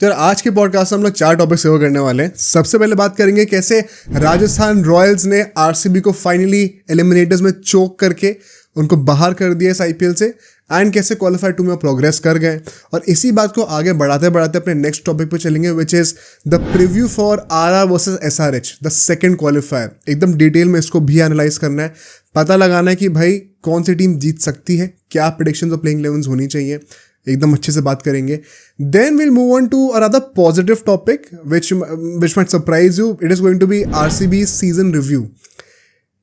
तो आज के पॉडकास्ट में हम लोग 4 टॉपिक्स कवर करने वाले हैं। सबसे पहले बात करेंगे कैसे राजस्थान रॉयल्स ने आरसीबी को फाइनली एलिमिनेटर्स में चोक करके उनको बाहर कर दिया इस आईपीएल से, एंड कैसे क्वालिफायर 2 में प्रोग्रेस कर गए। और इसी बात को आगे बढ़ाते बढ़ाते अपने नेक्स्ट टॉपिक पे चलेंगे, विच is the preview for RR versus SRH, the second qualifier. एकदम डिटेल में इसको भी एनालाइज करना है, पता लगाना है कि भाई कौन सी टीम जीत सकती है, क्या प्रेडिक्शंस और प्लेइंग इलेवन्स होनी चाहिए, एकदम अच्छे से बात करेंगे। Then will move on to another positive topic which might surprise you. It is going to be RCB season review.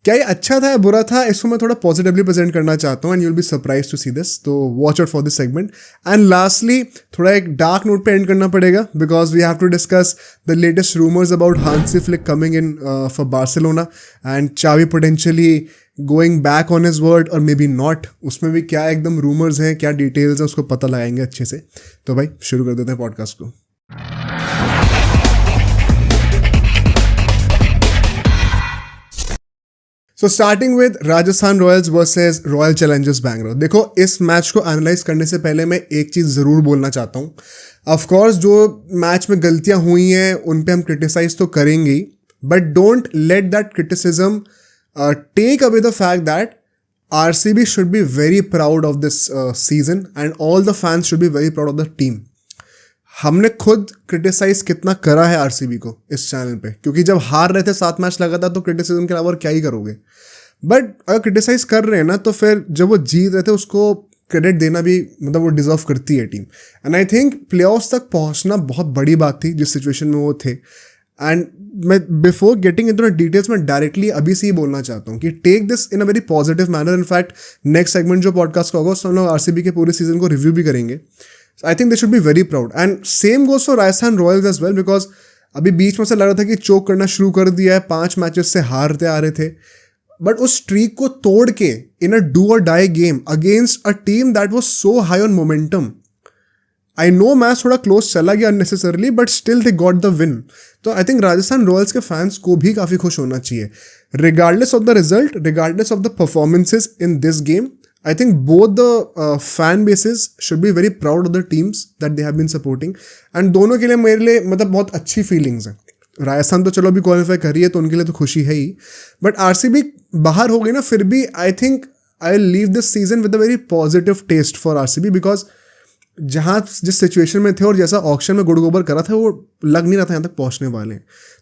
क्या ये अच्छा था या बुरा था, इसको मैं थोड़ा पॉजिटिवली प्रेजेंट करना चाहता हूँ, and you will be surprise to see this. तो watch out for this segment. And lastly थोड़ा एक डार्क नोट पे एंड करना पड़ेगा, because we have to discuss the latest rumours about Hansi Flick coming in for Barcelona and Xavi potentially going back on his word और may be not. उसमें भी क्या एकदम रूमर्स हैं, क्या डिटेल्स हैं, उसको पता लगाएंगे अच्छे से। तो भाई शुरू कर देते हैं पॉडकास्ट को। So starting with Rajasthan Royals versus royal Challengers Bangalore. देखो, इस मैच को एनालाइज करने से पहले मैं एक चीज़ ज़रूर बोलना चाहता हूँ। ऑफकोर्स जो मैच में गलतियाँ हुई हैं उन पे हम क्रिटिसाइज तो करेंगे ही, but don't let that criticism take away the fact that RCB should be very proud of this season and all the fans should be very proud of the team. हमने खुद क्रिटिसाइज कितना करा है RCB को इस channel पे, क्योंकि जब हार रहे थे 7 मैच लगातार तो क्रिटिसिज्म के अलावा और क्या ही करोगे। बट अगर क्रिटिसाइज कर रहे हैं ना, तो फिर जब वो जीत रहे थे उसको क्रेडिट देना भी मतलब वो डिजर्व करती है team. And I think playoffs तक पहुंचना बहुत बड़ी बात थी जिस सिचुएशन में वो थे। एंड मैं before getting into the details मैं डायरेक्टली अभी से ही बोलना चाहता हूँ कि take this in a very positive manner. In fact next segment जो पॉडकास्ट का होगा उसमें हम लोग आरसीबी के पूरे सीजन को रिव्यू भी करेंगे। I think they should be very proud, and same goes for Rajasthan Royals as well, because अभी बीच में से लग रहा था कि चोक करना शुरू कर दिया है, 5 मैचेस से हारते आ रहे थे, बट उस स्ट्रीक को तोड़ के in a do or die game against a team that was so high on momentum. I know match थोड़ा क्लोज चला गया unnecessarily, but still they got the win. तो आई थिंक राजस्थान रॉयल्स के fans को भी काफ़ी खुश होना चाहिए, regardless of the result, regardless of the performances in this game. I think both the fan bases should be very proud of the teams that they have been supporting, and दोनों के लिए मेरे लिए मतलब बहुत अच्छी फीलिंग्स हैं। राजस्थान तो चलो अभी क्वालिफाई कर रही है तो उनके लिए तो खुशी है ही, बट आरसीबी बाहर हो गई ना, फिर भी I think I will leave this season with a very positive taste for RCB, because जहाँ जिस सिचुएशन में थे और जैसा ऑक्शन में गुड़ गोबर करा था वो लग नहीं रहा था यहाँ तक पहुँचने वाले।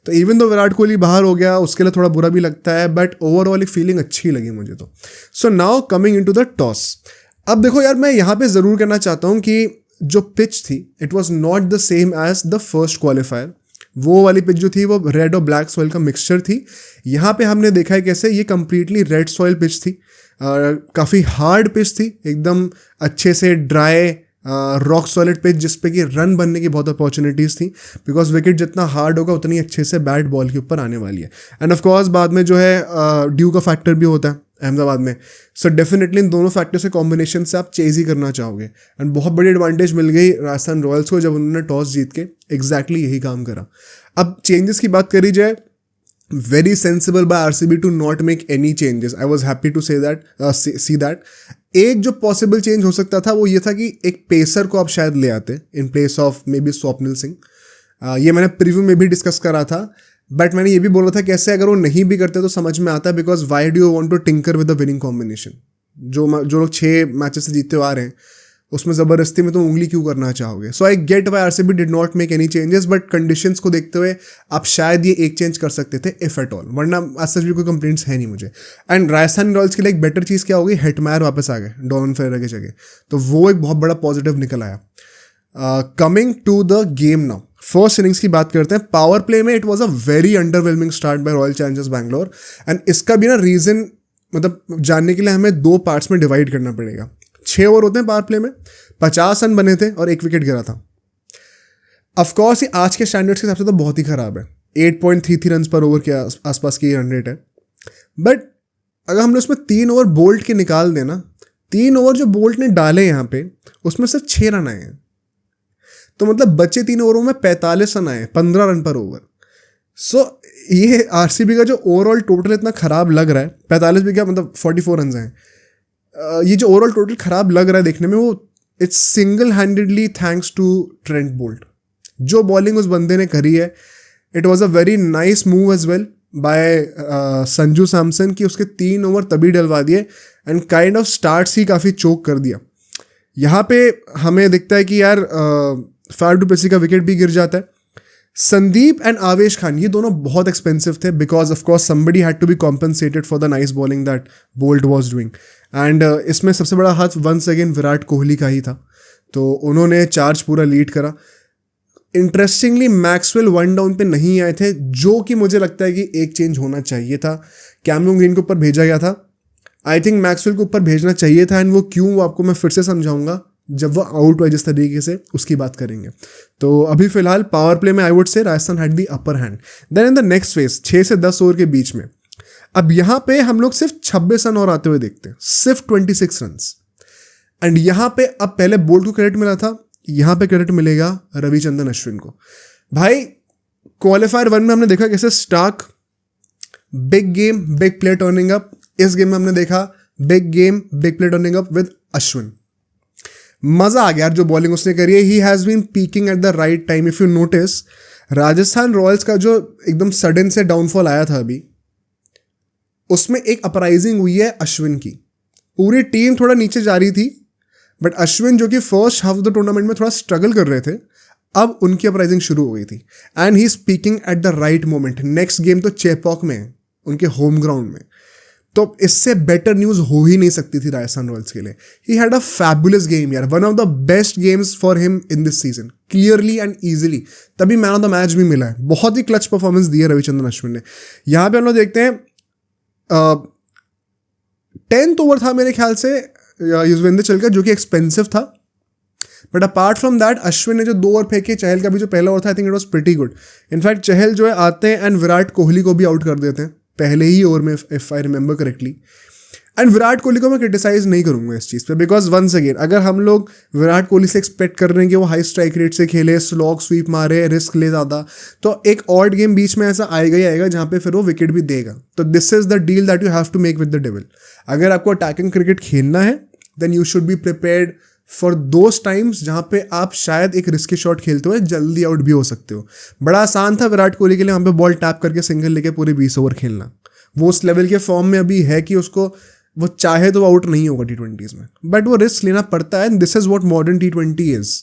तो इवन दो विराट कोहली बाहर हो गया उसके लिए थोड़ा बुरा भी लगता है, बट ओवरऑल एक फीलिंग अच्छी लगी मुझे तो। So now coming into the toss. अब देखो यार, मैं यहाँ पे ज़रूर कहना चाहता हूँ कि जो पिच थी it was not the same as the first qualifier. वो वाली पिच जो थी वो रेड और ब्लैक सॉइल का मिक्सचर थी। यहाँ पे हमने देखा है कैसे ये कंप्लीटली रेड सॉइल पिच थी, काफ़ी हार्ड पिच थी, एकदम अच्छे से ड्राई रॉक सॉलिड पिच जिसपे कि रन बनने की बहुत अपॉर्चुनिटीज़ थी, बिकॉज विकेट जितना हार्ड होगा उतनी अच्छे से बैट बॉल के ऊपर आने वाली है। एंड ऑफ कोर्स बाद में जो है ड्यू का फैक्टर भी होता है अहमदाबाद में। सो डेफिनेटली इन दोनों फैक्टर्स के कॉम्बिनेशन से आप चेज ही करना चाहोगे, एंड बहुत बड़ी एडवांटेज मिल गई राजस्थान रॉयल्स को जब उन्होंने टॉस जीत के एग्जैक्टली यही काम करा। अब चेंजेस की बात करी जाए, very sensible by RCB to not make any changes. I was happy to say that, see that. एक जो पॉसिबल चेंज हो सकता था वो ये था कि एक पेसर को आप शायद ले आते in place of may be Swapnil Singh. ये मैंने प्रीव्यू में भी डिस्कस करा था, बट मैंने ये भी बोला था कैसे अगर वो नहीं भी करते तो समझ में आता है, because why do you want to tinker with the winning combination. जो लोग 6 मैचेस से जीतते हुए आ रहे हैं उसमें ज़बरदस्ती में तो उंगली क्यों करना चाहोगे। So I get why RCB did not make any changes, but conditions को देखते हुए आप शायद ये एक चेंज कर सकते थे इफ एट ऑल, वरना आज सच भी कोई कंप्लेंट्स है नहीं मुझे। एंड राजस्थान रॉयल्स के लिए एक बेटर चीज़ क्या होगी, हेटमायर वापस आ गए डॉन फेरा की जगह, तो वो एक बहुत बड़ा पॉजिटिव निकल आया। Coming to the game now, first innings की बात करते हैं। पावर प्ले में it was a very underwhelming start by Royal Challengers Bangalore, and इसका भी ना रीज़न मतलब जानने के लिए हमें 2 पार्ट्स में डिवाइड करना पड़ेगा। 6 ओवर होते हैं पावर प्ले में, 50 रन बने थे और 1 विकेट गिरा था। ऑफकोर्स ये आज के स्टैंडर्ड्स के हिसाब से तो बहुत ही खराब है, 8.33 रन पर ओवर के आसपास की रन रेट है। बट अगर हमने उसमें 3 ओवर बोल्ट के निकाल देना, 3 ओवर जो बोल्ट ने डाले यहाँ पे उसमें सिर्फ 6 रन आए हैं, तो मतलब बचे 3 ओवरों में 45 रन आए, 15 रन पर ओवर। सो ये आरसीबी का जो ओवरऑल टोटल इतना खराब लग रहा है, 45 भी क्या मतलब 44 रन हैं, ये जो ओवरऑल टोटल खराब लग रहा है देखने में, वो it's single handedly thanks to Trent Boult. जो बॉलिंग उस बंदे ने करी है, it was a very nice move as well by Sanju Samson कि उसके 3 ओवर तभी डलवा दिए एंड काइंड ऑफ स्टार्ट्स ही काफ़ी चोक कर दिया। यहाँ पे हमें दिखता है कि यार फैफ डू प्लेसी का विकेट भी गिर जाता है। संदीप एंड आवेश खान ये दोनों बहुत एक्सपेंसिव थे because of course somebody had to be compensated for the nice bowling that Boult was doing and इसमें सबसे बड़ा हाथ वंस अगेन विराट कोहली का ही था, तो उन्होंने चार्ज पूरा लीड करा। इंटरेस्टिंगली मैक्सवेल 1 डाउन पे नहीं आए थे, जो कि मुझे लगता है कि एक चेंज होना चाहिए था। कैमरन ग्रीन के ऊपर भेजा गया था, आई थिंक मैक्सवेल के ऊपर भेजना चाहिए था एंड वो क्यों, वो आपको मैं फिर से समझाऊंगा जब वो आउट हुआ जिस तरीके से, उसकी बात करेंगे। तो अभी फिलहाल पावर प्ले में I would say Rajasthan had the upper hand. Then in the next phase 6 से 10 ओवर के बीच में अब यहाँ पे हम लोग सिर्फ 26 रन और आते हुए देखते हैं, सिर्फ 26 रन। एंड यहाँ पे अब पहले बोल्ट को क्रेडिट मिला था, यहाँ पे क्रेडिट मिलेगा रविचंद्रन अश्विन को। भाई क्वालिफायर 1 में हमने देखा कैसे Stark big game big play turning up, इस गेम में हमने देखा big game big play turning up with Ashwin. मजा आ गया यार जो बॉलिंग उसने करी है। He has been peaking at the right time. If you notice Rajasthan Royals का जो एकदम सडन से डाउनफॉल आया था अभी, उसमें एक अपराइजिंग हुई है अश्विन की। पूरी टीम थोड़ा नीचे जा रही थी, बट अश्विन जो कि first half of the tournament में थोड़ा स्ट्रगल कर रहे थे, अब उनकी अपराइजिंग शुरू हो गई थी and he speaking at the right moment. Next game तो चेपॉक में है, उनके होम ग्राउंड में, तो इससे बेटर न्यूज़ हो ही नहीं सकती थी राजस्थान रॉयल्स के लिए। He had a fabulous game यार, one of the best games for him in this season, clearly and easily. तभी मैन ऑफ द मैच भी मिला है, बहुत ही क्लच परफॉर्मेंस दी है रविचंद्रन अश्विन ने। यहाँ पे हम लोग देखते हैं 10th ओवर था मेरे ख्याल से युजवेंद्र चहल का, जो कि एक्सपेंसिव था, but apart from that Ashwin ने जो 2 ओवर फेंके, चहल का भी जो पहला ओवर था, I think it was pretty good. In fact Chahal जो है आते हैं एंड विराट कोहली को भी आउट कर देते हैं पहले ही ओवर में, if I remember correctly. And Virat Kohli को मैं क्रिटिसाइज नहीं करूंगा इस चीज़ पे, बिकॉज वंस अगेन अगर हम लोग विराट कोहली से एक्सपेक्ट कर रहे हैं कि वो हाई स्ट्राइक रेट से खेले, स्लॉग स्वीप मारे, रिस्क ले ज़्यादा, तो एक ऑड गेम बीच में ऐसा आएगा ही आएगा जहाँ पे फिर वो विकेट भी देगा। तो this is the deal that you have to make with the devil. अगर आपको अटैकिंग क्रिकेट खेलना है then you should be prepared for those times जहाँ पे आप शायद एक रिस्की शॉट खेलते हुए जल्दी आउट भी हो सकते हो। बड़ा आसान था विराट कोहली के लिए वहाँ पे बॉल टैप करके सिंगल लेके पूरे 20 ओवर खेलना। वो उस लेवल के फॉर्म में अभी है कि उसको वो चाहे तो आउट नहीं होगा T20s में, बट वो रिस्क लेना पड़ता है। This is what modern T20 is.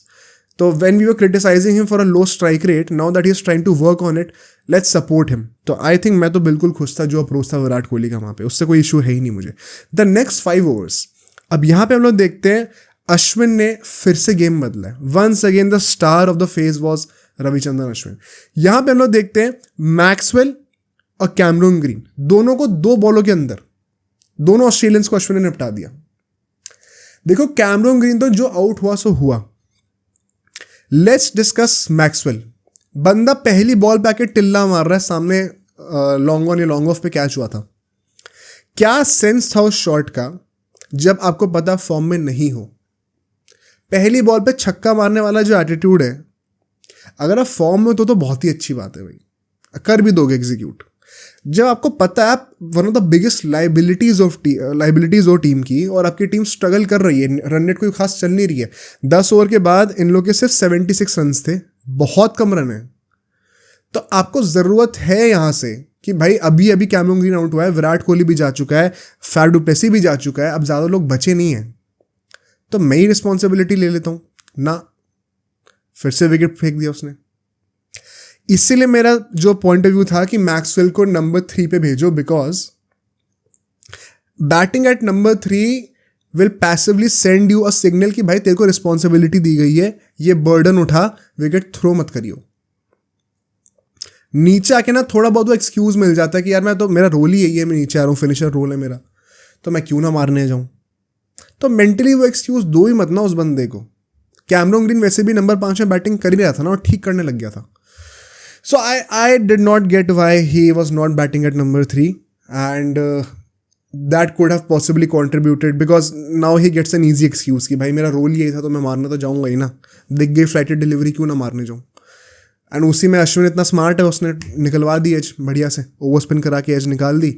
तो when we were criticizing him for a low strike rate, now that he is trying to work on it, let's support him. तो I think मैं तो बिल्कुल खुश था जो अप्रोच था विराट कोहली का वहाँ पे, उससे कोई इशू है ही नहीं मुझे। द नेक्स्ट 5 ओवर्स, अब यहाँ पे हम लोग देखते हैं अश्विन ने फिर से गेम बदला है। Once again the star of the phase was Ravichandran Ashwin. यहाँ पे हम लोग देखते हैं मैक्सवेल और कैमरन ग्रीन, दोनों को 2 बॉलों के अंदर दोनों ऑस्ट्रेलियंस को अश्विन ने निपटा दिया। देखो कैमरन ग्रीन तो जो आउट हुआ सो हुआ। Let's discuss Maxwell. बंदा पहली बॉल पे आके टिल्ला मार रहा है, सामने लॉन्ग ऑन या लॉन्ग ऑफ पे कैच हुआ था। क्या सेंस था उस शॉट का जब आपको पता फॉर्म में नहीं हो? पहली बॉल पे छक्का मारने वाला जो एटीट्यूड है, अगर आप फॉर्म में तो बहुत ही अच्छी बात है भाई, कर भी दोगे एग्जीक्यूट। जब आपको पता है आप one of the biggest liabilities हो टीम की, और आपकी टीम स्ट्रगल कर रही है, रन रेट कोई खास चल नहीं रही है। 10 ओवर के बाद इन लोग के सिर्फ 76 रन थे, बहुत कम रन है। तो आपको ज़रूरत है यहाँ से कि भाई अभी अभी कैमरन ग्रीन आउट हुआ है, विराट कोहली भी जा चुका है, फैफ डू प्लेसी भी जा चुका है, अब ज़्यादा लोग बचे नहीं हैं, तो मैं ही रिस्पॉन्सिबिलिटी ले लेता हूँ ना। फिर से विकेट फेंक दिया उसने। इसीलिए मेरा जो पॉइंट ऑफ व्यू था कि मैक्सवेल को नंबर 3 पे भेजो, because batting at number 3 will passively send you a signal कि भाई तेरे को रिस्पॉन्सिबिलिटी दी गई है, ये बर्डन उठा, विकेट थ्रो मत करियो। नीचे आके ना थोड़ा बहुत वो एक्सक्यूज मिल जाता है कि यार मैं तो, मेरा रोल ही यही है, मैं नीचे आ रहा हूँ, फिनिशर रोल है मेरा, तो मैं क्यों ना मारने जाऊँ। तो मेंटली वो एक्सक्यूज दो ही मत ना उस बंदे को। कैमरन ग्रीन वैसे भी नंबर 5 में बैटिंग कर ही रहा था ना, और ठीक करने लग गया था। So I did not get why he was not batting at number 3, and that could have possibly contributed, because now he gets an easy excuse कि भाई मेरा रोल यही था तो मैं मारना तो जाऊँगा ही ना, दिख गई फ्लाइटेड डिलीवरी, क्यों ना मारने जाऊँ। एंड उसी में अश्विन इतना स्मार्ट है, उसने निकलवा दी एज बढ़िया से, ओवर स्पिन करा के एज निकाल दी,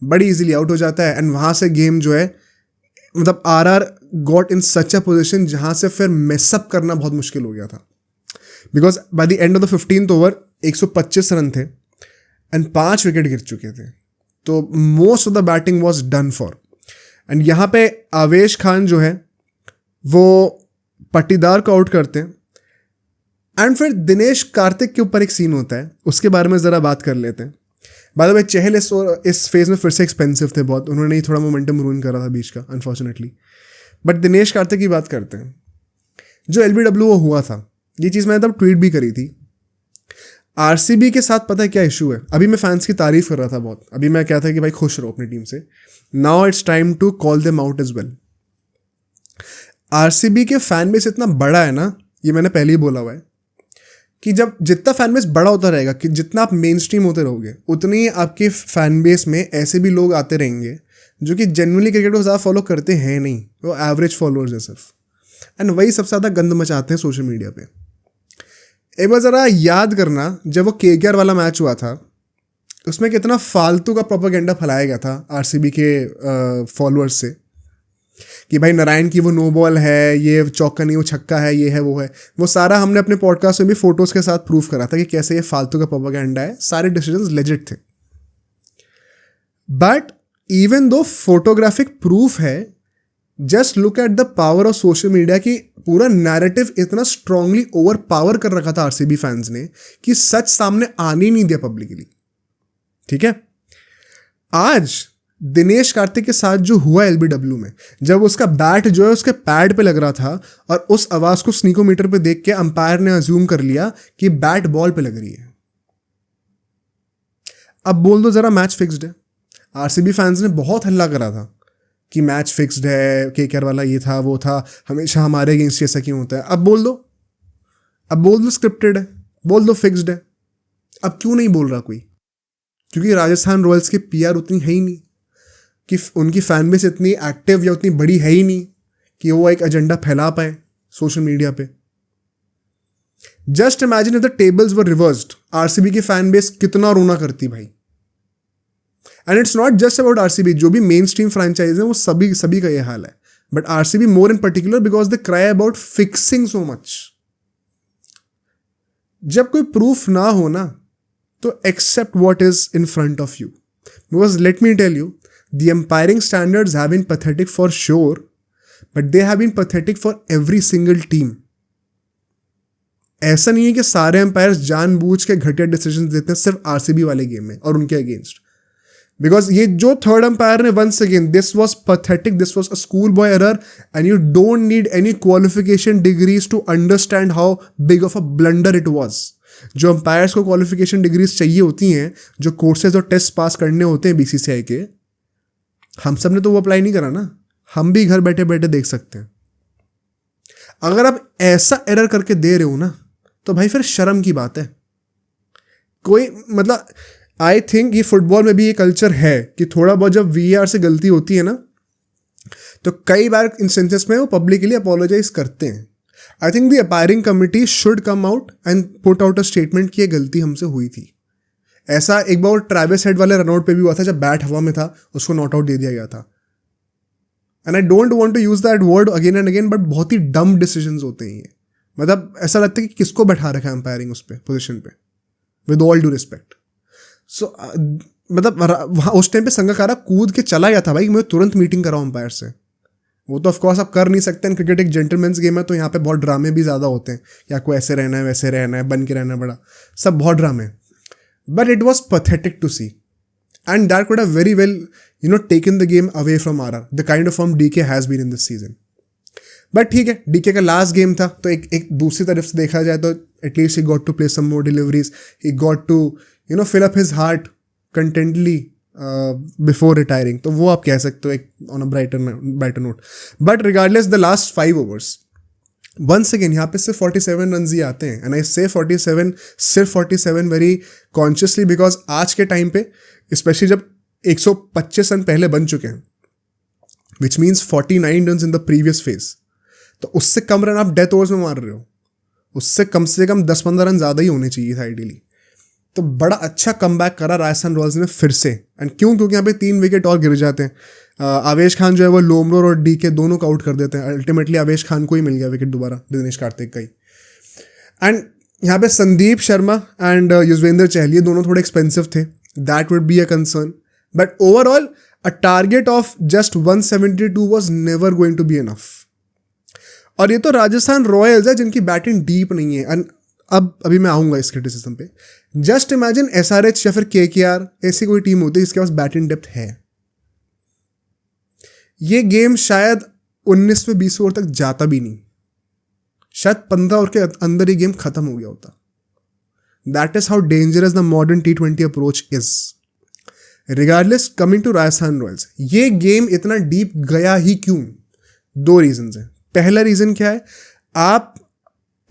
बड़ी इजीली आउट हो जाता है। एंड वहाँ से गेम जो है, मतलब RR got in such a position जहाँ से फिर मेसअप करना बहुत मुश्किल हो गया था। Because by the end of the 15th over 125 run थे एंड 5 विकेट गिर चुके थे. तो most of the batting was done for. And यहाँ पे आवेश खान जो है वो पट्टीदार को आउट करते हैं. एंड फिर दिनेश कार्तिक के ऊपर एक सीन होता है, उसके बारे में ज़रा बात कर लेते हैं. बाय द वे चहल इस फेज में फिर से एक्सपेंसिव थे बहुत, उन्होंने ही थोड़ा मोमेंटम रूइन करा था बीच का अनफॉर्चुनेटली. बट दिनेश कार्तिक की बात करते हैं. जो LBW वो हुआ था, ये चीज़ मैंने तब ट्वीट भी करी थी. RCB के साथ पता है क्या इशू है. अभी मैं फैंस की तारीफ कर रहा था बहुत, अभी मैं क्या था कि भाई खुश रहो अपनी टीम से. Now it's time to call them out as well. RCB के फैन बेस इतना बड़ा है ना, ये मैंने पहले ही बोला हुआ है कि जब जितना फैन बेस बड़ा होता रहेगा, कि जितना आप मेन स्ट्रीम होते रहोगे, उतनी ही आपके फैन बेस में ऐसे भी लोग आते रहेंगे जो कि जेन्युइनली क्रिकेट को ज़्यादा फॉलो करते हैं नहीं, वो एवरेज फॉलोअर्स हैं सिर्फ. एंड वही सबसे ज़्यादा गंद मचाते हैं सोशल मीडिया पे. एक बार ज़रा याद करना, जब वो KKR वाला मैच हुआ था, उसमें कितना फालतू का प्रोपेगेंडा फैलाया गया था RCB के फॉलोअर्स से कि भाई नारायण की वो नो बॉल है, ये चौका नहीं वो छक्का है, ये है वो है. वो सारा हमने अपने पॉडकास्ट में भी फोटोज़ के साथ प्रूफ करा था कि कैसे ये फालतू का प्रोपेगेंडा है. सारे डिसीजंस लेजिट थे. But even though photographic proof है, just look at the power of social media की पूरा नैरेटिव इतना स्ट्रांगली ओवर पावर कर रखा था RCB फैंस ने कि सच सामने आने ही नहीं दिया पब्लिकली. ठीक है, आज दिनेश कार्तिक के साथ जो हुआ LBW में, जब उसका बैट जो है उसके पैड पे लग रहा था और उस आवाज को स्नीकोमीटर पे देख के अंपायर ने अज्यूम कर लिया कि बैट बॉल पे लग रही है. अब बोल दो जरा मैच फिक्स्ड है. RCB फैंस ने बहुत हल्ला करा था कि मैच फिक्स्ड है, KKR वाला ये था वो था, हमेशा हमारे अगेंस्ट ऐसा क्यों होता है. अब बोल दो स्क्रिप्टेड है, बोल दो फिक्स्ड है. अब क्यों नहीं बोल रहा कोई? क्योंकि राजस्थान रॉयल्स की PR उतनी है ही नहीं, कि उनकी फैन बेस इतनी एक्टिव या उतनी बड़ी है ही नहीं कि वो एक एजेंडा फैला पाए सोशल मीडिया पे. Just imagine if the tables were reversed, RCB की फैन बेस कितना रोना करती भाई. And it's not just about RCB, जो भी मेन स्ट्रीम फ्रेंचाइज है वो सभी का ये हाल है. But RCB more in particular because they cry about fixing so much. जब कोई प्रूफ ना हो ना, तो accept what is in front of you. Because let me tell you, the umpiring standards have been pathetic for sure, but they have been pathetic for every single team. ऐसा नहीं है कि सारे अंपायर्स जानबूझ के घटिया डिसीजन देते हैं सिर्फ RCB वाले गेम में और उनके अगेंस्ट. बिकॉज ये जो थर्ड अंपायर ने once again, this was pathetic, this was a school boy error and you don't need any qualification degrees to understand how big of a blunder it was. जो umpires को qualification degrees चाहिए होती हैं, जो courses और test pass करने होते हैं BCCI के, हम सब ने तो वो अप्लाई नहीं करा ना. हम भी घर बैठे बैठे देख सकते हैं. अगर आप ऐसा एरर करके दे रहे हो ना, तो भाई फिर शर्म की बात है. कोई मतलब आई थिंक ये फुटबॉल में भी ये कल्चर है कि थोड़ा बहुत जब VAR से गलती होती है ना, तो कई बार इंस्टेंसेस में वो पब्लिकली अपोलोजाइज करते हैं. I think the umpiring committee should come out and put out a statement कि ये गलती हमसे हुई थी. ऐसा एक बार ट्रैविस हेड वाले रनआउट पे भी हुआ था, जब बैट हवा में था उसको नॉट आउट दे दिया गया था. And I don't want to use that word again and again, but बहुत ही डम डिसीजंस होते हैं ये. मतलब ऐसा लगता है कि किसको बैठा रखा है अंपायरिंग उस पे पोजीशन पे, विद ऑल ड्यू रिस्पेक्ट. सो मतलब वहाँ उस टाइम पे संगकारा कूद के चला गया था भाई, मैं तुरंत मीटिंग कराऊँ अंपायर से. वो तो ऑफकोर्स आप कर नहीं सकते, क्रिकेट एक जेंटलमैन्स गेम है, तो यहाँ पे बहुत ड्रामे भी ज़्यादा होते हैं कि आपको ऐसे रहना है वैसे रहना है, बन के रहना बड़ा, सब बहुत ड्रामे. But it was pathetic to see. And that could have very well, taken the game away from RR. The kind of form DK has been in this season. But ठीक है, DK का लास्ट गेम था, तो एक दूसरी तरफ से देखा जाए तो at least he got to play some more deliveries. He got to, fill up his heart contently before retiring. तो वो आप कह सकते हो एक on a brighter note. But regardless, the last 5 overs, once again यहाँ पे सिर्फ 47 रन ही आते हैं. एंड आई से 47, सिर्फ 47 वेरी कॉन्शियसली, बिकॉज आज के टाइम पे स्पेशली जब 125 रन पहले बन चुके हैं, which means 49 run in the previous phase, तो उससे कम रन आप डेथ ओवर्स में मार रहे हो. उससे कम 10-15 रन ज़्यादा ही होने चाहिए था आइडियली. तो बड़ा अच्छा कमबैक करा राजस्थान रॉयल्स ने फिर से. एंड क्योंकि यहाँ पे 3 विकेट और गिर जाते हैं. आवेश खान जो है वो लोमरोर और DK दोनों को आउट कर देते हैं. अल्टीमेटली आवेश खान को ही मिल गया विकेट दोबारा, दिनेश कार्तिक का ही. एंड यहाँ पे संदीप शर्मा एंड युजवेंद्र चहल ये दोनों थोड़े एक्सपेंसिव थे, that would be a concern, but overall a target of just 172 was never going to be enough. और ये तो राजस्थान रॉयल्स है जिनकी बैटिंग डीप नहीं है। अब अभी मैं आऊँगा इस क्रिटिसिज्म पे। जस्ट इमेजिन SRH या फिर KKR ऐसी कोई टीम होती है जिसके पास बैटिंग डेप्थ है, ये गेम शायद 19-20 ओवर तक जाता भी नहीं, शायद 15 ओवर के अंदर ही गेम खत्म हो गया होता। That is how dangerous the modern T20 approach is. Regardless, coming to Rajasthan Royals, ये गेम इतना डीप गया ही क्यों? 2 रीजन हैं। पहला रीजन क्या है, आप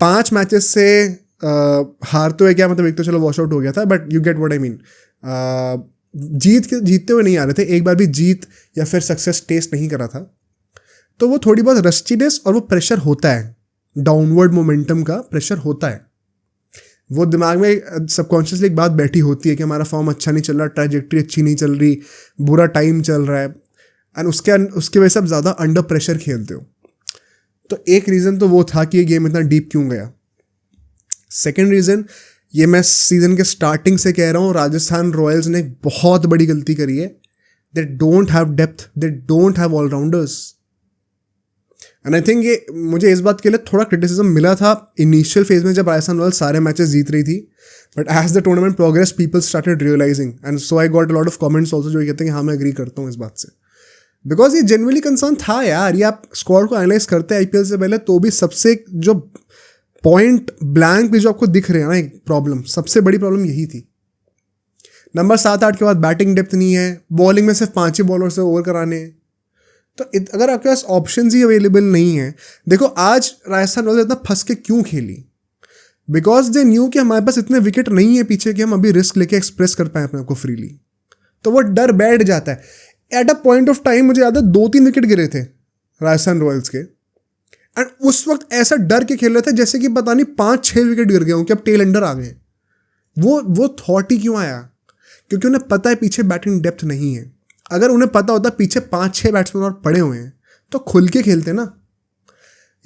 5 मैचेस से हार तो है क्या, मतलब एक तो चलो वॉश आउट हो गया था, but you get what I mean, जीतते हुए नहीं आ रहे थे, एक बार भी जीत या फिर सक्सेस टेस्ट नहीं करा था, तो वो थोड़ी बहुत रस्टीनेस और वो प्रेशर होता है, डाउनवर्ड मोमेंटम का प्रेशर होता है। वो दिमाग में सबकॉन्शियसली एक बात बैठी होती है कि हमारा फॉर्म अच्छा नहीं चल रहा, ट्रैजेक्टरी अच्छी नहीं चल रही, बुरा टाइम चल रहा है, एंड उसके वजह से आप ज़्यादा अंडर प्रेशर खेलते हो। तो एक रीज़न तो वो था कि ये गेम इतना डीप क्यों गया। सेकेंड रीज़न, ये मैं सीज़न के स्टार्टिंग से कह रहा हूँ, राजस्थान रॉयल्स ने एक बहुत बड़ी गलती करी है। They don't have depth, they don't have allrounders. And I think ये मुझे इस बात के लिए थोड़ा क्रिटिसिज्म मिला था इनिशियल फेज में जब राजस्थान रॉयल्स सारे मैचेस जीत रही थी, but as the tournament progress people started realising, and so I got a lot of comments also जो कहते हैं कि हाँ मैं एग्री करता हूँ इस बात से, बिकॉज ये जेन्युइनली कंसर्न था यार। ये आप स्क्वाड को एनालाइज करते हैं IPL से पहले, तो भी सबसे जो पॉइंट ब्लैंक भी जो आपको दिख रहे हैं ना, एक प्रॉब्लम, सबसे बड़ी प्रॉब्लम यही थी। नंबर 7-8 के बाद बैटिंग डेप्थ नहीं है, बॉलिंग में सिर्फ 5 ही बॉलर से ओवर कराने हैं। तो अगर आपके पास ऑप्शंस ही अवेलेबल नहीं है, देखो आज राजस्थान रॉयल्स इतना फंस के क्यों खेली, बिकॉज दे न्यू कि हमारे पास इतने विकेट नहीं है पीछे कि हम अभी रिस्क लेके एक्सप्रेस कर पाए अपने आप को फ्रीली, तो वो डर बैठ जाता है। At a point of time मुझे याद है 2-3 विकेट गिरे थे राजस्थान रॉयल्स के, एंड उस वक्त ऐसा डर के खेल रहे थे जैसे कि पता नहीं 5-6 विकेट गिर गए हों कि अब टेल अंडर आ गए। वो थॉट ही क्यों आया? क्योंकि उन्हें पता है पीछे बैटिंग डेप्थ नहीं है। अगर उन्हें पता होता पीछे 5-6 बैट्समैन और पड़े हुए हैं तो खुल के खेलते ना।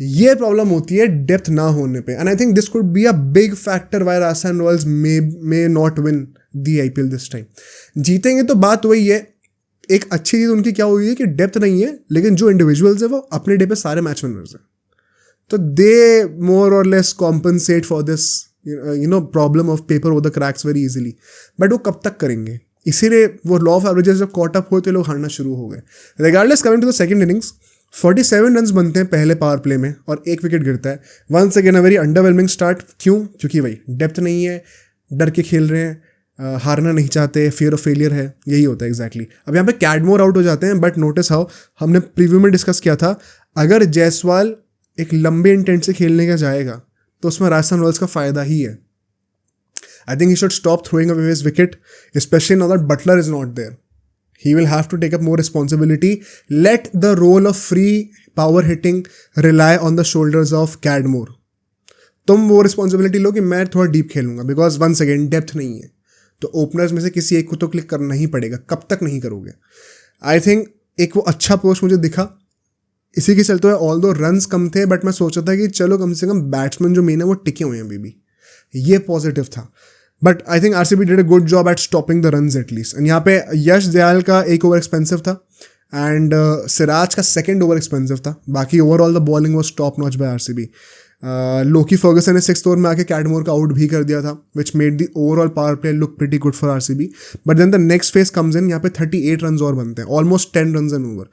ये प्रॉब्लम होती है डेप्थ ना होने पे, and I think this could be a big factor why Rajasthan Royals may not win the IPL this time. जीतेंगे तो बात वही है, एक अच्छी चीज़ उनकी क्या हुई है कि डेप्थ नहीं है, लेकिन जो इंडिविजुअल्स है वो अपने डे पे सारे मैच विनर्स हैं, तो they more or less compensate for this problem of paper over the cracks very easily. But वो कब तक करेंगे? इसीलिए वो लॉ ऑफ एवरेजेस जब कॉट अप हुए तो लोग हारना शुरू हो गए। Regardless, coming to the second innings, 47 run बनते हैं पहले पावर प्ले में और 1 विकेट गिरता है। Once again a very underwhelming start. क्यों? क्योंकि भाई डेप्थ नहीं है, डर के खेल रहे हैं, हारना नहीं चाहते, फियर ऑफ फेलियर है, यही होता है एग्जैक्टली। अब यहाँ पे कैडमोर आउट हो जाते हैं, बट नोटिस हाउ हमने प्रीव्यू में डिस्कस किया था, अगर जायसवाल एक लंबे इंटेंट से खेलने का जाएगा तो उसमें राजस्थान रॉयल्स का फायदा ही है। I think he should stop throwing away his wicket, especially now that Butler is not there. He will have to take up more responsibility. Let the role of free power hitting rely on the shoulders of Cadmore. तुम वो responsibility लो कि मैं थोड़ा deep खेलूंगा, because once again depth नहीं है, तो openers में से किसी एक को तो क्लिक करना ही पड़ेगा। कब तक नहीं करोगे? आई थिंक एक वो अच्छा अप्रोच मुझे दिखा, इसी के चलते हुए ऑल दो रन्स कम थे, बट मैं सोचा था कि चलो कम से कम बैट्समैन जो मेन है वो टिके हुए हैं अभी भी, ये पॉजिटिव था। But I think RCB did a good job at stopping the runs at least. And यहाँ पे यश दयाल का 1 ओवर एक्सपेंसिव था, एंड सिराज का 2nd ओवर एक्सपेंसिव था। बाकी overall the bowling was top notch by RCB। Lockie Ferguson ने 6th over में आके कैडमोर का आउट भी कर दिया था, which made the overall power play look pretty good for RCB। But then the next phase comes in, यहाँ पे 38 रन और बनते हैं, ऑलमोस्ट 10 रन एन ओवर।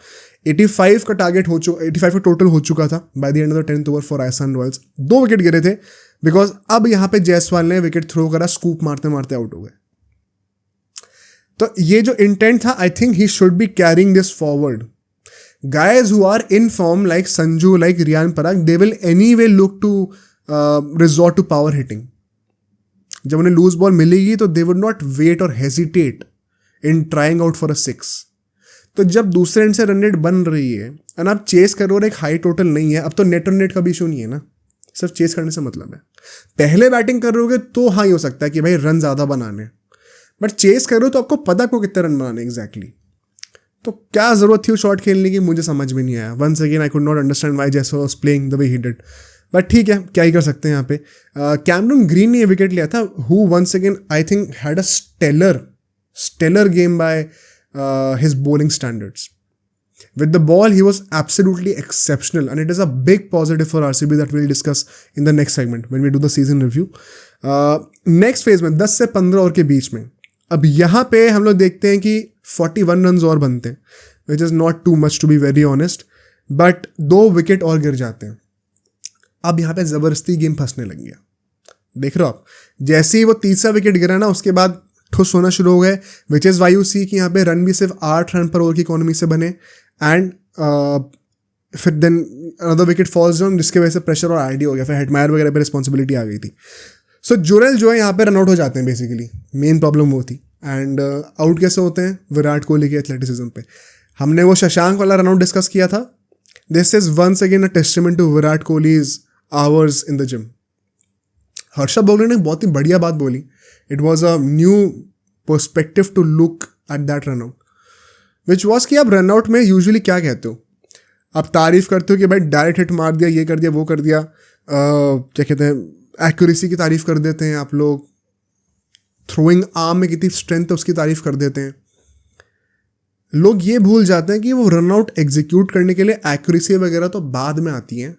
85 का टारगेट हो चुका, 85 का टोटल हो चुका था by the end of the 10th over for Rajasthan Royals. 2 wicket गिरे थे, बिकॉज अब यहाँ पे जायसवाल ने विकेट थ्रो करा, स्कूप मारते मारते आउट हो गए। तो ये जो इंटेंट था, I think he should be carrying this forward. Guys who are in form like Sanju, like Riyan Parag, they will anyway look to resort to power hitting. जब उन्हें लूज बॉल मिलेगी तो they would not wait or hesitate in trying out for a 6. तो जब दूसरे and से run rate बन रही है और आप चेस कर रहे हो और एक हाई टोटल नहीं है, अब तो नेट ऑन नेट का भी इशू नहीं है ना, सिर्फ चेस करने से मतलब है। पहले बैटिंग कर रहे हो तो हाँ, ही हो सकता है कि भाई रन ज़्यादा बनाने, बट चेस कर रहे हो तो आपको पता आपको कितने रन बनाने एग्जैक्टली। तो क्या ज़रूरत थी वो शॉट खेलने की, मुझे समझ में नहीं आया। Once again I could not understand why Jaiswal was playing the way he did. But ठीक है, क्या ही कर सकते हैं यहाँ पे. कैमरन ग्रीन ने विकेट लिया था, who once again I think had a stellar game by his bowling standards. With the ball, he was absolutely exceptional, and it is a big positive for RCB that we'll discuss in the next segment when we do the season review. Next phase में 10 से 15 over के बीच में अब यहाँ पे हम लोग देखते हैं कि 41 रन और बनते हैं, which is not too much to be very honest, but 2 wicket और गिर जाते हैं. अब यहाँ पे ज़बरदस्ती गेम फंसने लग गया. देख रहे हो आप, जैसे ही वो तीसरा विकेट गिरा ना, उसके बाद ठुस होना शुरू हो गए, विच इज़ वाई यू सी कि यहाँ पे रन भी सिर्फ 8 रन पर ओवर की इकोनॉमी से बने. एंड फिर then another wicket falls down, जिसकी वजह से प्रेशर और आईडी हो गया, फिर हेटमायर वगैरह पे रिस्पॉन्सिबिलिटी आ गई थी. सो जुरेल जो है यहाँ पे रन आउट हो जाते हैं. बेसिकली मेन प्रॉब्लम वो थी. एंड आउट कैसे होते हैं? विराट कोहली के एथलेटिसिज्म पे. हमने वो शशांक वाला रन आउट डिस्कस किया था. This is once again a testament to Virat Kohli's hours in the gym. Harsha Bhogle ने बहुत ही बढ़िया बात बोली. It was a new perspective to look at that run out, which was कि आप रन आउट में यूजुअली क्या कहते हो? आप तारीफ करते हो कि भाई डायरेक्ट हिट मार दिया, ये कर दिया, वो कर दिया. क्या कहते हैं, एक्यूरेसी की तारीफ कर देते हैं आप लोग. थ्रोइंग आर्म में कितनी स्ट्रेंथ है उसकी तारीफ कर देते हैं. लोग ये भूल जाते हैं कि वो रन आउट एग्जीक्यूट करने के लिए एक्यूरेसी वगैरह तो बाद में आती हैं.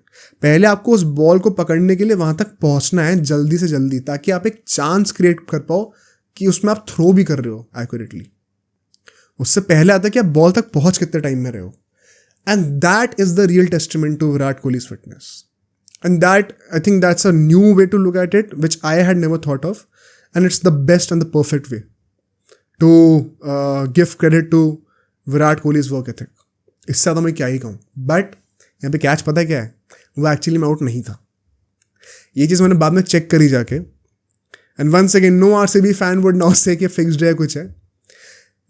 पहले आपको उस बॉल को पकड़ने के लिए वहाँ तक पहुँचना है जल्दी से जल्दी, ताकि आप एक चांस क्रिएट कर पाओ कि उसमें आप थ्रो भी कर रहे हो एक्यूरेटली. उससे पहले आता है कि आप बॉल तक पहुँच कितने टाइम में रहे हो. And that is the real testament to Virat Kohli's fitness. And that, I think that's a new way to look at it, which I had never thought of. And it's the best and the perfect way to give credit to Virat Kohli's work ethic. इससे ज़्यादा मैं क्या ही कहूँ. But यहाँ पे catch पता है क्या है? वो एक्चुअली में आउट नहीं था. ये चीज़ मैंने बाद में चेक करी जाके. And once again, no RCB fan would now say कि फिक्स्ड है कुछ है.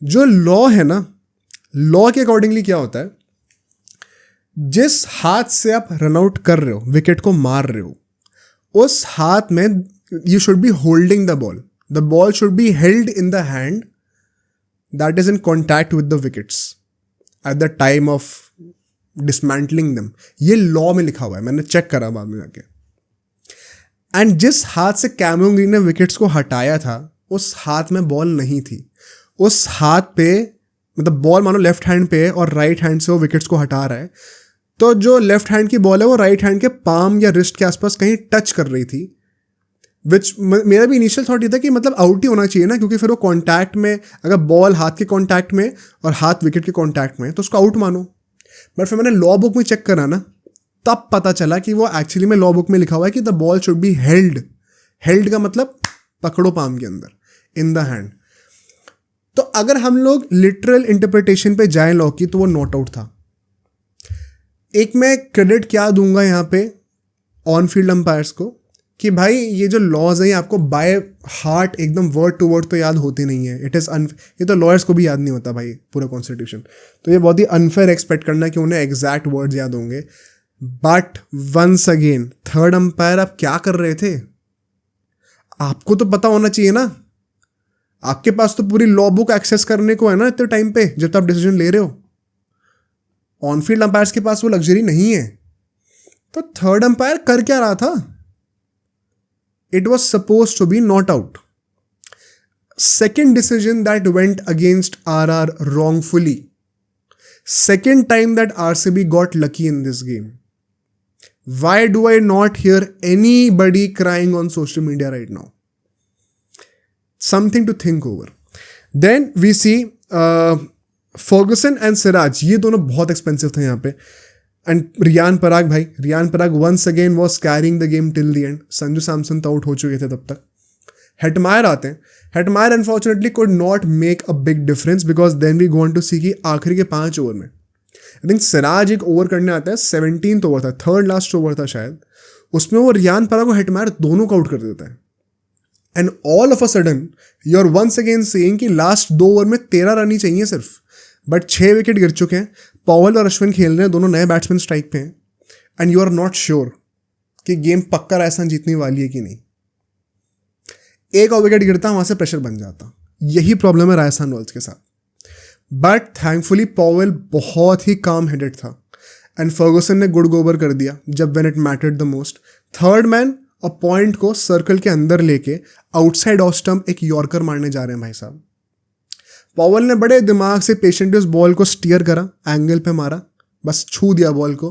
जो लॉ है ना, लॉ के अकॉर्डिंगली क्या होता है, जिस हाथ से आप रन आउट कर रहे हो, विकेट को मार रहे हो, उस हाथ में you should be holding the ball. The ball should be held in the hand that is in contact with the wickets at the time of dismantling दम. ये लॉ में लिखा हुआ है, मैंने चेक करा बाद में जाके. एंड जिस हाथ से कैमरन ग्रीन ने विकेट्स को हटाया था, उस हाथ में बॉल नहीं थी. उस हाथ पे, मतलब बॉल मानो लेफ्ट हैंड पे है और राइट हैंड से वो विकेट्स को हटा रहा है, तो जो लेफ्ट हैंड की बॉल है वो राइट हैंड के पाम या रिस्ट के आसपास कहीं टच कर रही थी. विच मेरा भी इनिशियल थॉट ये था कि मतलब आउट ही होना चाहिए ना, क्योंकि फिर वो कॉन्टैक्ट में, अगर बॉल हाथ के कॉन्टैक्ट में और हाथ विकेट के कॉन्टैक्ट में, तो उसको आउट मानो. बट फिर मैंने लॉ बुक में चेक करा ना, तब पता चला कि वो एक्चुअली में लॉ बुक में लिखा हुआ है कि the ball should be held. Held का मतलब पकड़ो पाम के अंदर, इन द हैंड. तो अगर हम लोग लिटरल इंटरप्रिटेशन पे जाएं लॉ की, तो वो नॉट आउट था. एक मैं क्रेडिट क्या दूंगा यहाँ पे ऑन फील्ड अंपायर्स को, कि भाई ये जो लॉज हैं आपको बाय हार्ट एकदम वर्ड टू वर्ड तो याद होते नहीं है. इट इज़ ये तो लॉयर्स को भी याद नहीं होता भाई पूरा कॉन्स्टिट्यूशन. तो ये बहुत ही अनफेयर एक्सपेक्ट करना कि उन्हें एग्जैक्ट वर्ड्स याद होंगे. But once again, third umpire आप क्या कर रहे थे? आपको तो पता होना चाहिए ना. आपके पास तो पूरी लॉ बुक एक्सेस करने को है ना इतने टाइम पे जब आप डिसीजन ले रहे हो. ऑन फील्ड अंपायर्स के पास वो लग्जरी नहीं है. तो थर्ड अंपायर कर क्या रहा था? It was suppose to be not out. Second decision that went against RR wrongfully. Second time that RCB got lucky in this game. Why do I not hear anybody crying on social media right now? Something to think over. Then we see Ferguson and Siraj. ये दोनों बहुत expensive थे यहाँ पे. And Riyan Parag भाई, Riyan Parag once again was carrying the game till the end. Sanju Samson तो out हो चुके थे तब तक. हेटमायर आते हैं. Hetmyer unfortunately could not make a big difference, because then we going to see कि आखिरी के 5 ओवर में आई थिंक सिराज एक ओवर करने आता है, 17th ओवर था, थर्ड लास्ट ओवर था शायद, उसमें वो रियान पराग और हेटमायर दोनों को आउट कर देता है. And all of a sudden you are once again saying कि लास्ट 2 ओवर में 13 रन ही चाहिए सिर्फ, बट 6 विकेट गिर चुके हैं. पॉवल और अश्विन खेल रहे हैं, दोनों नए बैट्समैन स्ट्राइक पे हैं. And you are not sure कि गेम पक्का राजस्थान जीतने वाली है कि नहीं. एक और विकेट गिरता, वहाँ से प्रेशर बन जाता. यही प्रॉब्लम है राजस्थान रॉयल्स के साथ. बट थैंकफुली पॉवेल बहुत ही काम हेडेड था. एंड फर्गूसन ने गुड गोबर कर दिया जब when it mattered the most. Third man और पॉइंट को सर्कल के अंदर लेके आउटसाइड ऑफ स्टंप एक यॉर्कर मारने जा रहे हैं भाई साहब. पॉवल ने बड़े दिमाग से पेशेंटली उस बॉल को स्टीयर करा, एंगल पे मारा, बस छू दिया बॉल को.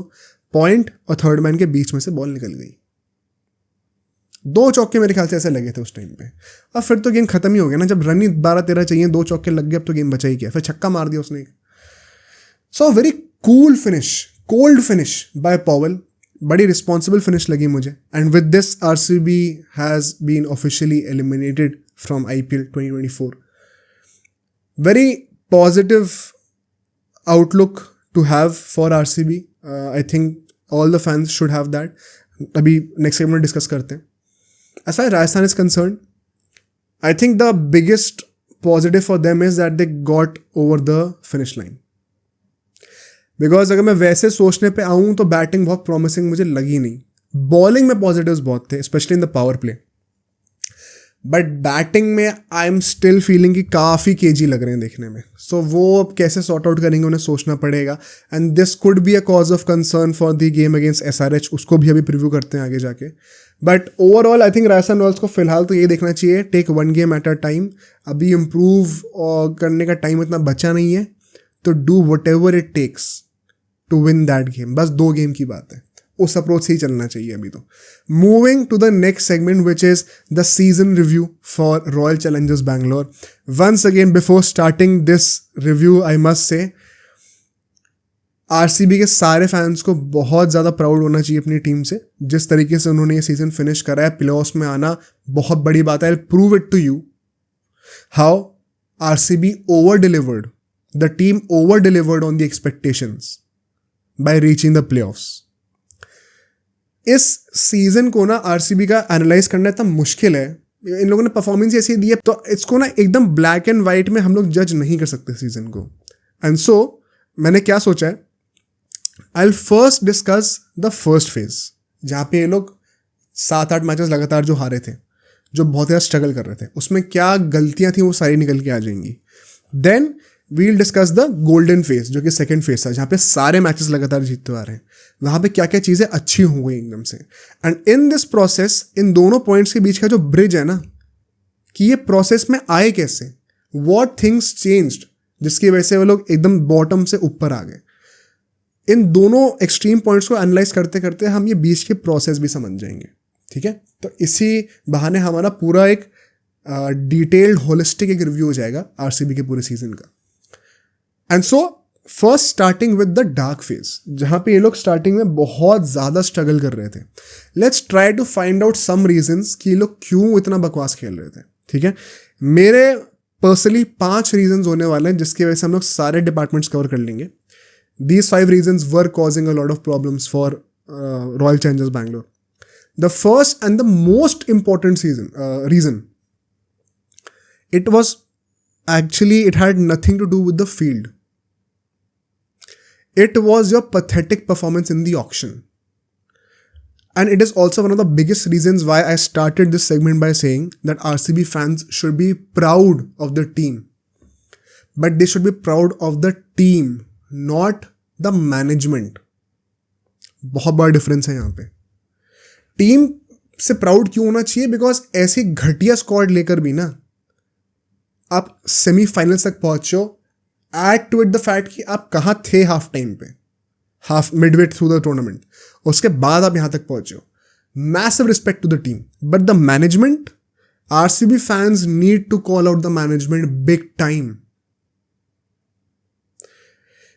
पॉइंट और थर्ड मैन के बीच में से बॉल निकल गई. 2 चौके मेरे ख्याल से ऐसे लगे थे उस टाइम पे. अब फिर तो गेम खत्म ही हो गया ना, जब रन ही 12-13 चाहिए, 2 चौके लग गए, अब तो गेम बचा ही क्या. फिर छक्का मार दिया उसने. So very cool finish, cold finish by Powell. बड़ी रिस्पॉन्सिबल फिनिश लगी मुझे. And with this RCB has been officially eliminated from IPL 2024. Very positive outlook to have for RCB. I think all the fans should have that. अभी next segment में discuss करते हैं. As far as Rajasthan is concerned, I think the biggest positive for them is that they got over the finish line. Because अगर मैं वैसे सोचने पे आऊँ तो बैटिंग बहुत promising मुझे लगी नहीं. बॉलिंग में positives बहुत थे, especially in the power play. But batting में आई एम स्टिल फीलिंग कि काफ़ी केजी लग रहे हैं देखने में. सो वो अब कैसे सॉर्ट आउट करेंगे उन्हें सोचना पड़ेगा. And this could be a cause of concern for the game against SRH. उसको भी अभी प्रीव्यू करते हैं आगे जाके. But overall I think Rajasthan Royals को फिलहाल तो ये देखना चाहिए, take 1 game at a time. अभी इम्प्रूव करने का टाइम इतना बचा नहीं है, तो do whatever it takes to win that game. बस 2 गेम की बात है, उस अप्रोच से ही चलना चाहिए अभी तो. Moving to the next segment which is the season review for Royal Challengers Bangalore. Once again before starting this review I must say RCB के सारे फैंस को बहुत ज़्यादा प्राउड होना चाहिए अपनी टीम से. जिस तरीके से उन्होंने ये सीजन फिनिश करा है, प्लेऑफ्स में आना बहुत बड़ी बात है. I prove it to you how RCB over delivered, the team over delivered on the expectations by reaching the playoffs. इस सीजन को ना आरसीबी का एनालाइज करना इतना मुश्किल है. इन लोगों ने परफॉर्मेंस ऐसी दी है तो इसको ना एकदम ब्लैक एंड वाइट में हम लोग जज नहीं कर सकते सीजन को. एंड सो मैंने क्या सोचा है, I will first discuss the first phase, जहाँ पे ये लोग 7-8 मैचेस लगातार जो हारे थे, जो बहुत ज़्यादा स्ट्रगल कर रहे थे, उसमें क्या गलतियाँ थी वो सारी निकल के आ जाएंगी. Then we'll discuss the golden phase, जो कि सेकंड फेज था, जहाँ पे सारे मैचेस लगातार जीतते आ रहे हैं. वहाँ पे क्या क्या चीज़ें अच्छी हो गई एकदम से. एंड इन दिस प्रोसेस, इन दोनों पॉइंट्स के बीच का जो ब्रिज है ना, कि ये प्रोसेस में आए कैसे, वॉट थिंग्स चेंज्ड, जिसकी वजह से वो लोग एकदम बॉटम से ऊपर आ गए. इन दोनों एक्सट्रीम पॉइंट्स को एनालाइज करते करते हम ये बीच के प्रोसेस भी समझ जाएंगे. ठीक है, तो इसी बहाने हमारा पूरा एक डिटेल्ड होलिस्टिक एक रिव्यू हो जाएगा आरसीबी के पूरे सीजन का. And so first starting with the dark phase, जहाँ पे ये लोग स्टार्टिंग में बहुत ज़्यादा स्ट्रगल कर रहे थे. Let's try to find out some reasons कि ये लोग क्यों इतना बकवास खेल रहे थे. ठीक है, मेरे पर्सनली 5 रीजंस होने वाले हैं जिसकी वजह से हम लोग सारे डिपार्टमेंट्स कवर कर लेंगे. These 5 reasons were causing a lot of problems for Royal Challengers Bangalore. The first and the most important reason, it had nothing to do with the field. It was your pathetic performance in the auction. And it is also one of the biggest reasons why I started this segment by saying that RCB fans should be proud of the team. But they should be proud of the team, not the management. बहुत बड़ा difference है यहाँ पे. Team से proud क्यों होना चाहिए? Because ऐसी घटिया स्क्वाड लेकर भी ना आप सेमीफाइनल्स तक पहुंचो. Add to it the fact कि आप कहाँ थे हाफ टाइम पे, half midway through the tournament, उसके बाद आप यहाँ तक पहुंचो. Massive respect to the team. But the management, RCB fans need to call out the management big time.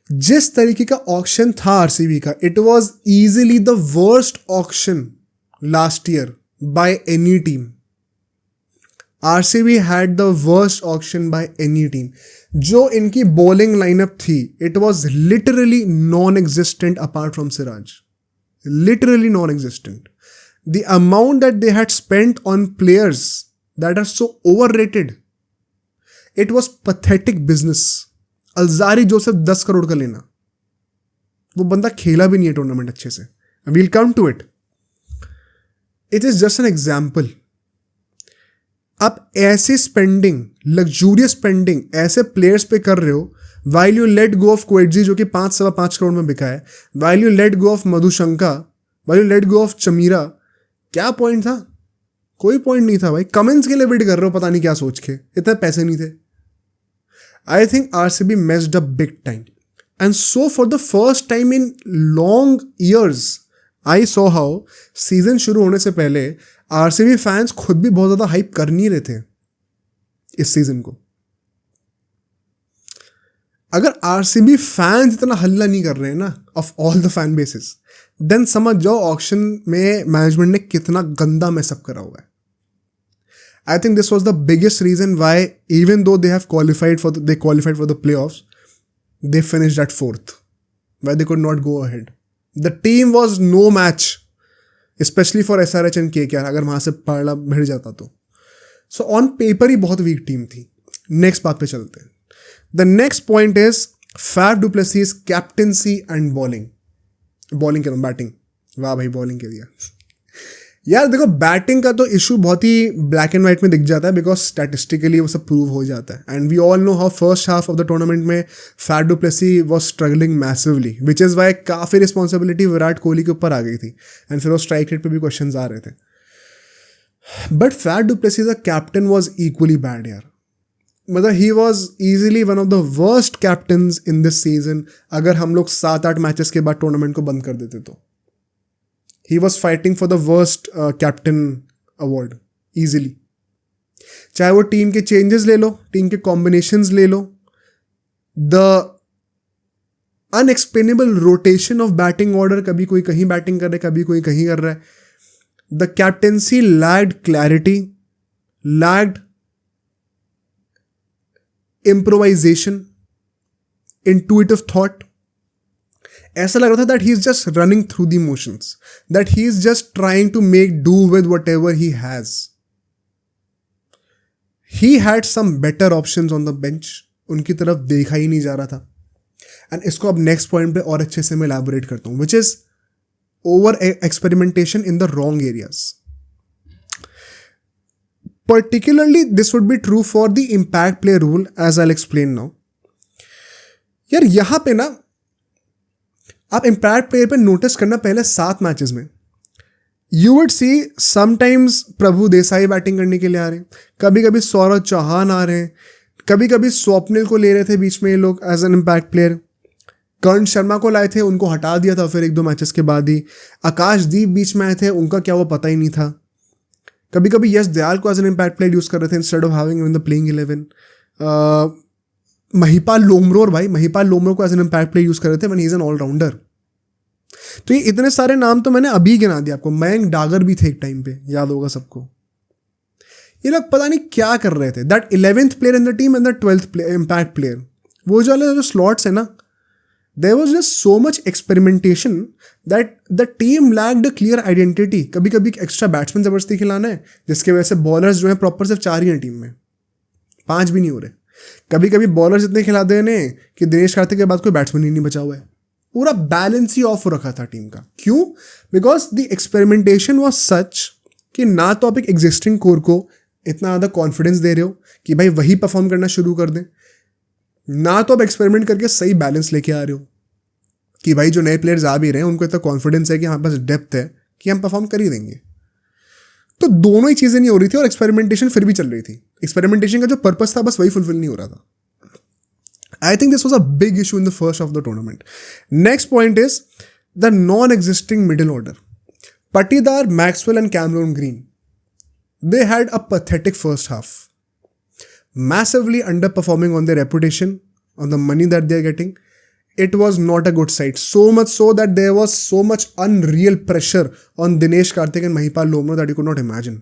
जिस तरीके का ऑक्शन था आरसीबी का, it was easily the worst auction last year by any team. RCB had the worst auction by any team. जो इनकी bowling lineup थी, it was literally non existent apart from Siraj. Literally non existent. The amount that they had spent on players that are so overrated, it was pathetic business. Alzarri Joseph 10 crore का लेना, वो बंदा खेला भी नहीं है टूर्नामेंट अच्छे से. We'll come to it. It is just an example. आप ऐसे स्पेंडिंग, लग्जूरियस स्पेंडिंग ऐसे प्लेयर्स पे कर रहे हो, while you let go of Coetzee जो कि 5.25 करोड़ में बिका है, while you let go of Madushanka, while you let go of Chameera. क्या पॉइंट था? कोई पॉइंट नहीं था भाई। कमेंट्स के लिए बिड कर रहे हो पता नहीं क्या सोच के, इतने पैसे नहीं थे। I think RCB messed up big time, and so for the first time in long years I saw how season शुरू होने से पहले आरसीबी फैंस खुद भी बहुत ज्यादा हाइप कर नहीं रहे थे इस सीजन को। अगर आरसीबी फैंस इतना हल्ला नहीं कर रहे हैं ना of all the fan bases, then समझ जाओ ऑक्शन में मैनेजमेंट ने कितना गंदा मैसअप करा हुआ है। I think this was the biggest reason why, even though they qualified for the playoffs, they finished at 4th, why they could not go ahead. The team was no match, especially for SRH and KKR. अगर वहाँ से पाला भिड़ जाता तो। So on paper ही बहुत weak team थी। Next बात पे चलते हैं। The next point is Faf du Plessis captaincy and bowling. Bowling कह रहा हूँ, batting। वाह भाई, bowling कह दिया। यार देखो, बैटिंग का तो इशू बहुत ही ब्लैक एंड वाइट में दिख जाता है, बिकॉज स्टैटिस्टिकली वो सब प्रूव हो जाता है। And we all know how first half of the tournament में Faf du Plessis was struggling massively, which is why काफ़ी रिस्पॉन्सिबिलिटी विराट कोहली के ऊपर आ गई थी, एंड फिर वो स्ट्राइक रेट पे भी क्वेश्चन आ रहे थे। But Faf du Plessis the captain was equally bad यार। मतलब he was easily one of the worst captains in this season, अगर हम लोग 7-8 मैचेस के बाद टूर्नामेंट को बंद कर देते तो। He was fighting for the worst captain award easily. चाहे वो टीम के चेंजेस ले लो, टीम के कॉम्बिनेशंस ले लो, the unexplainable rotation of batting order, कभी कोई कहीं बैटिंग कर रहा है, कभी कोई कहीं कर रहा है। The captaincy lagged clarity, lagged improvisation, intuitive thought. ऐसा लग रहा था that he is just running through the emotions, that he is just trying to make do with whatever he has. He had some better options on the bench, उनकी तरफ देखा ही नहीं जा रहा था। एंड इसको अब नेक्स्ट पॉइंट पे और अच्छे से मैं इलैबोरेट करता हूं, which is over experimentation in the wrong areas. Particularly this would be true for the impact play rule, as I will explain now. यार यहां पे ना आप इम्पैक्ट प्लेयर पे नोटिस करना, पहले 7 मैचेस में you would see sometimes Prabhu Desai batting करने के लिए आ रहे हैं, कभी कभी सौरभ चौहान आ रहे हैं, कभी कभी स्वप्निल को ले रहे थे बीच में ये लोग एज एन इम्पैक्ट प्लेयर, कर्ण शर्मा को लाए थे, उनको हटा दिया था फिर 1-2 मैचेस के बाद ही, आकाशदीप बीच में आए थे, उनका क्या वो पता ही नहीं था। कभी कभी यश दयाल को as an impact player use कर रहे थे instead of having in the playing 11। Mahipal Lomror को as an impact player use कर रहे थे, one he is an allrounder. तो ये इतने सारे नाम तो मैंने अभी गिना दिया आपको। मयंक डागर भी थे एक टाइम पे, याद होगा सबको। ये लोग पता नहीं क्या कर रहे थे। That 11th player in the team and the 12th impact player, वो जो स्लॉट्स है ना, there was just so much experimentation that the team lacked a clear identity. कभी कभी एक्स्ट्रा बैट्समैन जबरदस्ती खिलाना है, जिसके वजह से बॉलर्स जो है प्रॉपर सिर्फ 4 ही हैं टीम में, 5 भी नहीं हो रहे। कभी कभी बॉलर्स इतने खिला दे रहे हैं कि दिनेश कार्तिक के बाद कोई बैट्समैन ही नहीं बचा हुआ है। पूरा बैलेंस ही ऑफ रखा था टीम का। क्यों? Because the experimentation was such कि ना तो आप एक एग्जिस्टिंग कोर को इतना ज़्यादा कॉन्फिडेंस दे रहे हो कि भाई वही परफॉर्म करना शुरू कर दें, ना तो आप एक्सपेरिमेंट करके सही बैलेंस लेके आ रहे हो कि भाई जो नए प्लेयर्स आ भी रहे हैं उनको इतना कॉन्फिडेंस है कि हमारे पास डेप्थ है कि हम परफॉर्म कर ही देंगे। तो दोनों ही चीज़ें नहीं हो रही थी और एक्सपेरिमेंटेशन फिर भी चल रही थी। एक्सपेरिमेंटेशन का जो पर्पस था बस वही फुलफिल नहीं हो रहा था। I think this was a big issue in the first half of the tournament. Next point is the non-existing middle order. Patidar, Maxwell and Cameron Green. They had a pathetic first half. Massively underperforming on their reputation, on the money that they're getting. It was not a good sight. So much so that there was so much unreal pressure on Dinesh Karthik and Mahipal Lomro that you could not imagine.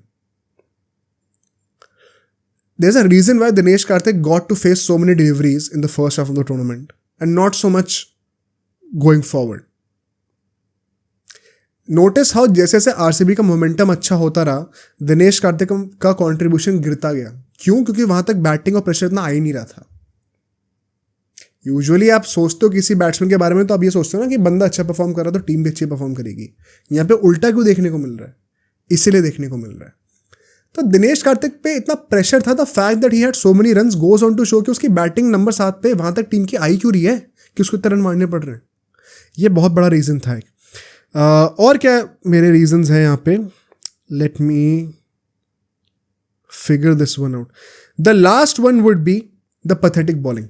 There's a reason why Dinesh Karthik got to face so many deliveries in the first half of the tournament and not so much going forward. Notice how जैसे जैसे RCB का momentum अच्छा होता रहा, दिनेश कार्तिक का contribution गिरता गया। क्यों? क्योंकि वहां तक बैटिंग और प्रेशर इतना आ ही नहीं रहा था। यूजुअली आप सोचते हो किसी बैट्समैन के बारे में तो आप ये सोचते हो ना कि बंदा अच्छा परफॉर्म कर रहा है तो टीम भी अच्छी परफॉर्म करेगी। यहाँ पे उल्टा क्यों देखने को मिल रहा है? इसीलिए देखने को मिल रहा है तो दिनेश कार्तिक पे इतना प्रेशर था, the fact that he had so many runs goes on to show कि उसकी बैटिंग नंबर 7 पे वहाँ तक टीम की आई क्यों रही है कि उसको इतना रन मारने पड़ रहे हैं। ये बहुत बड़ा रीज़न था एक। और क्या मेरे रीजंस हैं यहाँ पे, let me figure this one out. The last one would be the pathetic bowling.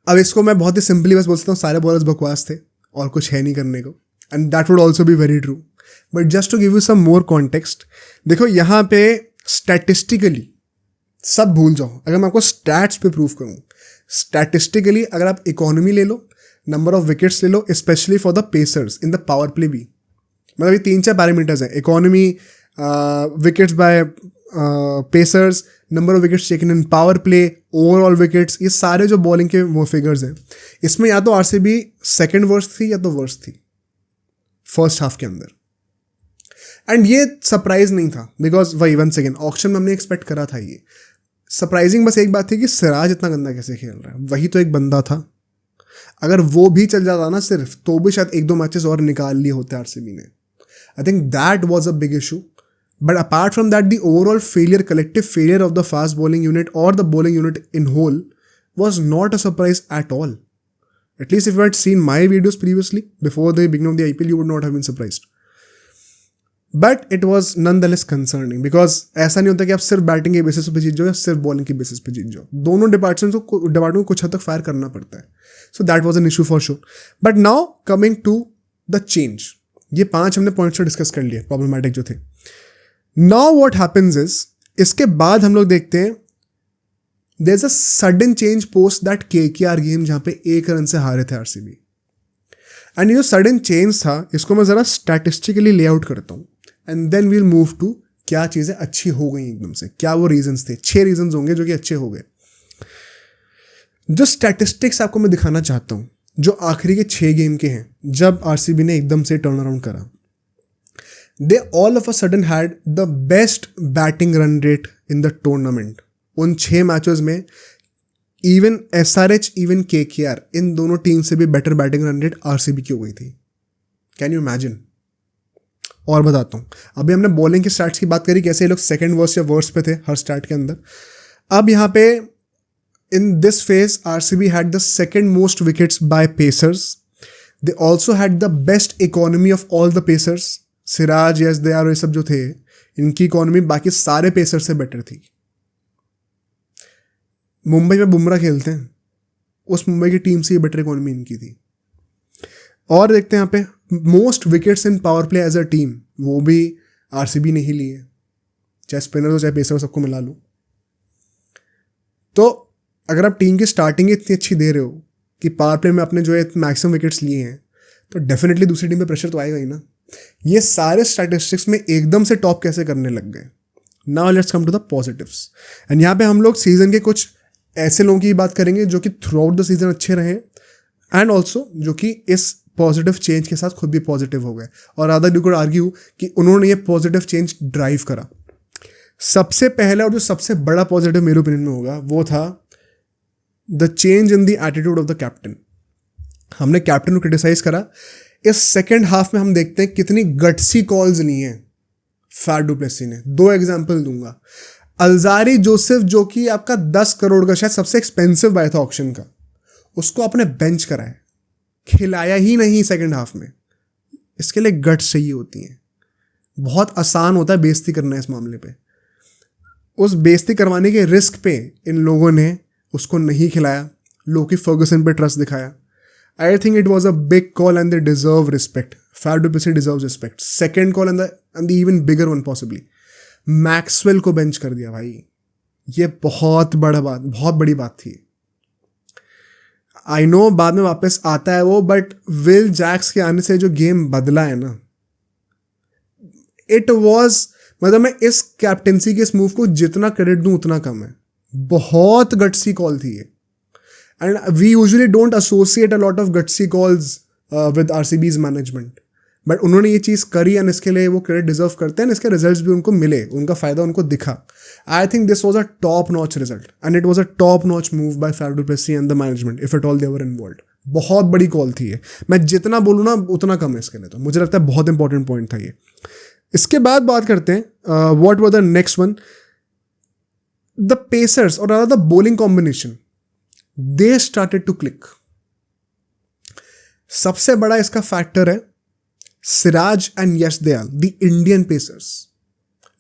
अब इसको मैं बहुत ही सिंपली बस बोल सकता हूँ, सारे बॉलर्स बकवास थे और कुछ है नहीं करने को, and that would also be very true. But just to give you some more context, देखो यहाँ पे स्टैटिस्टिकली सब भूल जाओ, अगर मैं आपको स्टैट्स पे प्रूव करूँ, स्टैटिस्टिकली अगर आप इकोनॉमी ले लो, नंबर ऑफ विकेट्स ले लो, specially for the pacers in the power play भी, मतलब ये 3-4 पैरामीटर्स हैं, economy, wickets by pacers, number of wickets taken in power play, overall wickets, ये सारे जो बॉलिंग के वो फिगर्स हैं, इसमें या तो आरसीबी सेकंड वर्स्ट थी या तो वर्स्ट थी फर्स्ट हाफ के अंदर। एंड ये सरप्राइज नहीं था, बिकॉज वही वंस अगेन ऑक्शन में हमने एक्सपेक्ट करा था। ये सरप्राइजिंग बस एक बात थी कि सिराज इतना गंदा कैसे खेल रहा है, वही तो एक बंदा था, अगर वो भी चल जाता ना सिर्फ, तो भी शायद 1-2 मैचेस और निकाल लिए होते आरसीबी ने। I think that was a big issue, but apart from that the overall failure, collective failure of the fast bowling unit और the bowling unit in whole was not a surprise at all. At least if you had seen my videos previously, before the beginning of the IPL, you would not have been surprised. But it was nonetheless concerning, because ऐसा नहीं होता कि आप सिर्फ batting के basis पे जीत जाओ या सिर्फ बॉलिंग के बेसिस पे जीत जाओ, दोनों डिपार्टमेंट को कुछ हद तक फायर करना पड़ता है। So that was an issue for sure. But now coming to the change, ये 5 हमने पॉइंट्स डिस्कस कर लिए प्रॉब्लमेटिक जो थे। नाउ व्हाट हैपेंस इज, इसके बाद हम लोग देखते हैं there's a sudden change post that KKR game जहाँ पे 1 रन से हारे थे आरसीबी। एंड ये जो सडन चेंज था, इसको मैं ज़रा स्टैटिस्टिकली लेआउट करता हूँ, and then we'll move to क्या चीज़ें अच्छी हो गई एकदम से, क्या वो रीजंस थे। 6 रीजंस होंगे जो कि अच्छे हो गए। जो स्टैटिस्टिक्स आपको मैं दिखाना चाहता हूँ, जो आखिरी के 6 गेम के हैं, जब आरसीबी ने एकदम से टर्न अराउंड करा, they all of a sudden had the best batting run rate in the tournament. उन 6 मैचेस में इवन एसआरएच, इवन केकेआर, इन दोनों टीम से भी better batting run rate RCB की हो गई थी। Can you imagine? और बताता हूँ, अभी हमने बॉलिंग के स्टैट्स की बात करी, कैसे ये लोग सेकंड वर्स्ट या वर्स्ट पे थे हर स्टैट के अंदर। अब यहाँ पे in this phase RCB had the second most wickets by pacers. They also had the best economy of all the pacers. Siraj, Yash Dayal, ये सब जो थे, इनकी इकोनॉमी बाकी सारे पेसर से बेटर थी। मुंबई में बुमराह खेलते हैं, उस मुंबई की टीम से ये बेटर इकोनॉमी इनकी थी। और देखते हैं यहाँ पे most wickets in power play as a team, वो भी आरसीबी ने ही लिए, चाहे स्पिनर हो चाहे पेसर हो, सबको मिला लो। तो अगर आप टीम की स्टार्टिंग इतनी अच्छी दे रहे हो कि पावर प्ले में अपने जो है मैक्सिमम विकेट्स लिए हैं, तो डेफिनेटली दूसरी टीम पे प्रेशर तो आएगा ही ना। ये सारे स्टैटिस्टिक्स में एकदम से टॉप कैसे करने लग गए। Now let's come to the positives, and यहाँ पे हम लोग सीजन के कुछ ऐसे लोगों की बात करेंगे जो कि थ्रू आउट द सीजन अच्छे रहे, एंड ऑल्सो जो कि इस पॉजिटिव चेंज के साथ खुद भी पॉजिटिव हो गए, और रादर यू कुड आर्ग्यू कि उन्होंने ये पॉजिटिव चेंज ड्राइव करा। सबसे पहला और जो सबसे बड़ा पॉजिटिव मेरे ओपिनियन में होगा, वो था the change in the attitude of the captain. हमने कैप्टन को क्रिटिसाइज करा, इस सेकेंड हाफ में हम देखते हैं कितनी गट्सी कॉल्स ली हैं फैफ डु प्लेसी ने। 2 एग्जाम्पल दूंगा। अल्जारी जोसेफ, जो कि आपका 10 करोड़ का शायद सबसे एक्सपेंसिव बाय था ऑक्शन का, उसको आपने बेंच कराया, खिलाया ही नहीं सेकंड हाफ में। इसके लिए गट्स चाहिए होती हैं। बहुत आसान होता है बेइज्जती करना इस मामले पे। उस बेइज्जती करवाने के रिस्क पे इन लोगों ने उसको नहीं खिलाया, लोकी फर्गुसन पे ट्रस्ट दिखाया। I think it was a big call and they deserve respect. Faf du Plessis deserves respect. Second call and the even bigger one possibly, Maxwell को बेंच कर दिया भाई। ये बहुत बड़ी बात थी। आई नो बाद में वापस आता है वो, बट विल जैक्स के आने से जो गेम बदला है ना, इट वॉज, मतलब मैं इस कैप्टेंसी के इस मूव को जितना क्रेडिट दूं उतना कम है। बहुत गट्सी कॉल थी ये, and we usually don't associate a lot of gutsy calls with RCB's management, but उन्होंने ये चीज़ करी एंड इसके लिए वो क्रेडिट डिजर्व करते हैं। इसके रिजल्ट्स भी उनको मिले, उनका फ़ायदा उनको दिखा। I think this was a top notch result and it was a top notch move by Faf du Plessis and the management, if at all they were involved. बहुत बड़ी कॉल थी ये, मैं जितना बोलूँ ना उतना कम है इसके लिए। तो मुझे लगता है बहुत इंपॉर्टेंट पॉइंट था ये। इसके बाद बात करते हैं what were the next one, the pacers और the bowling combination, they started to click. सबसे बड़ा इसका फैक्टर है Siraj and Yash Dayal, the Indian pacers.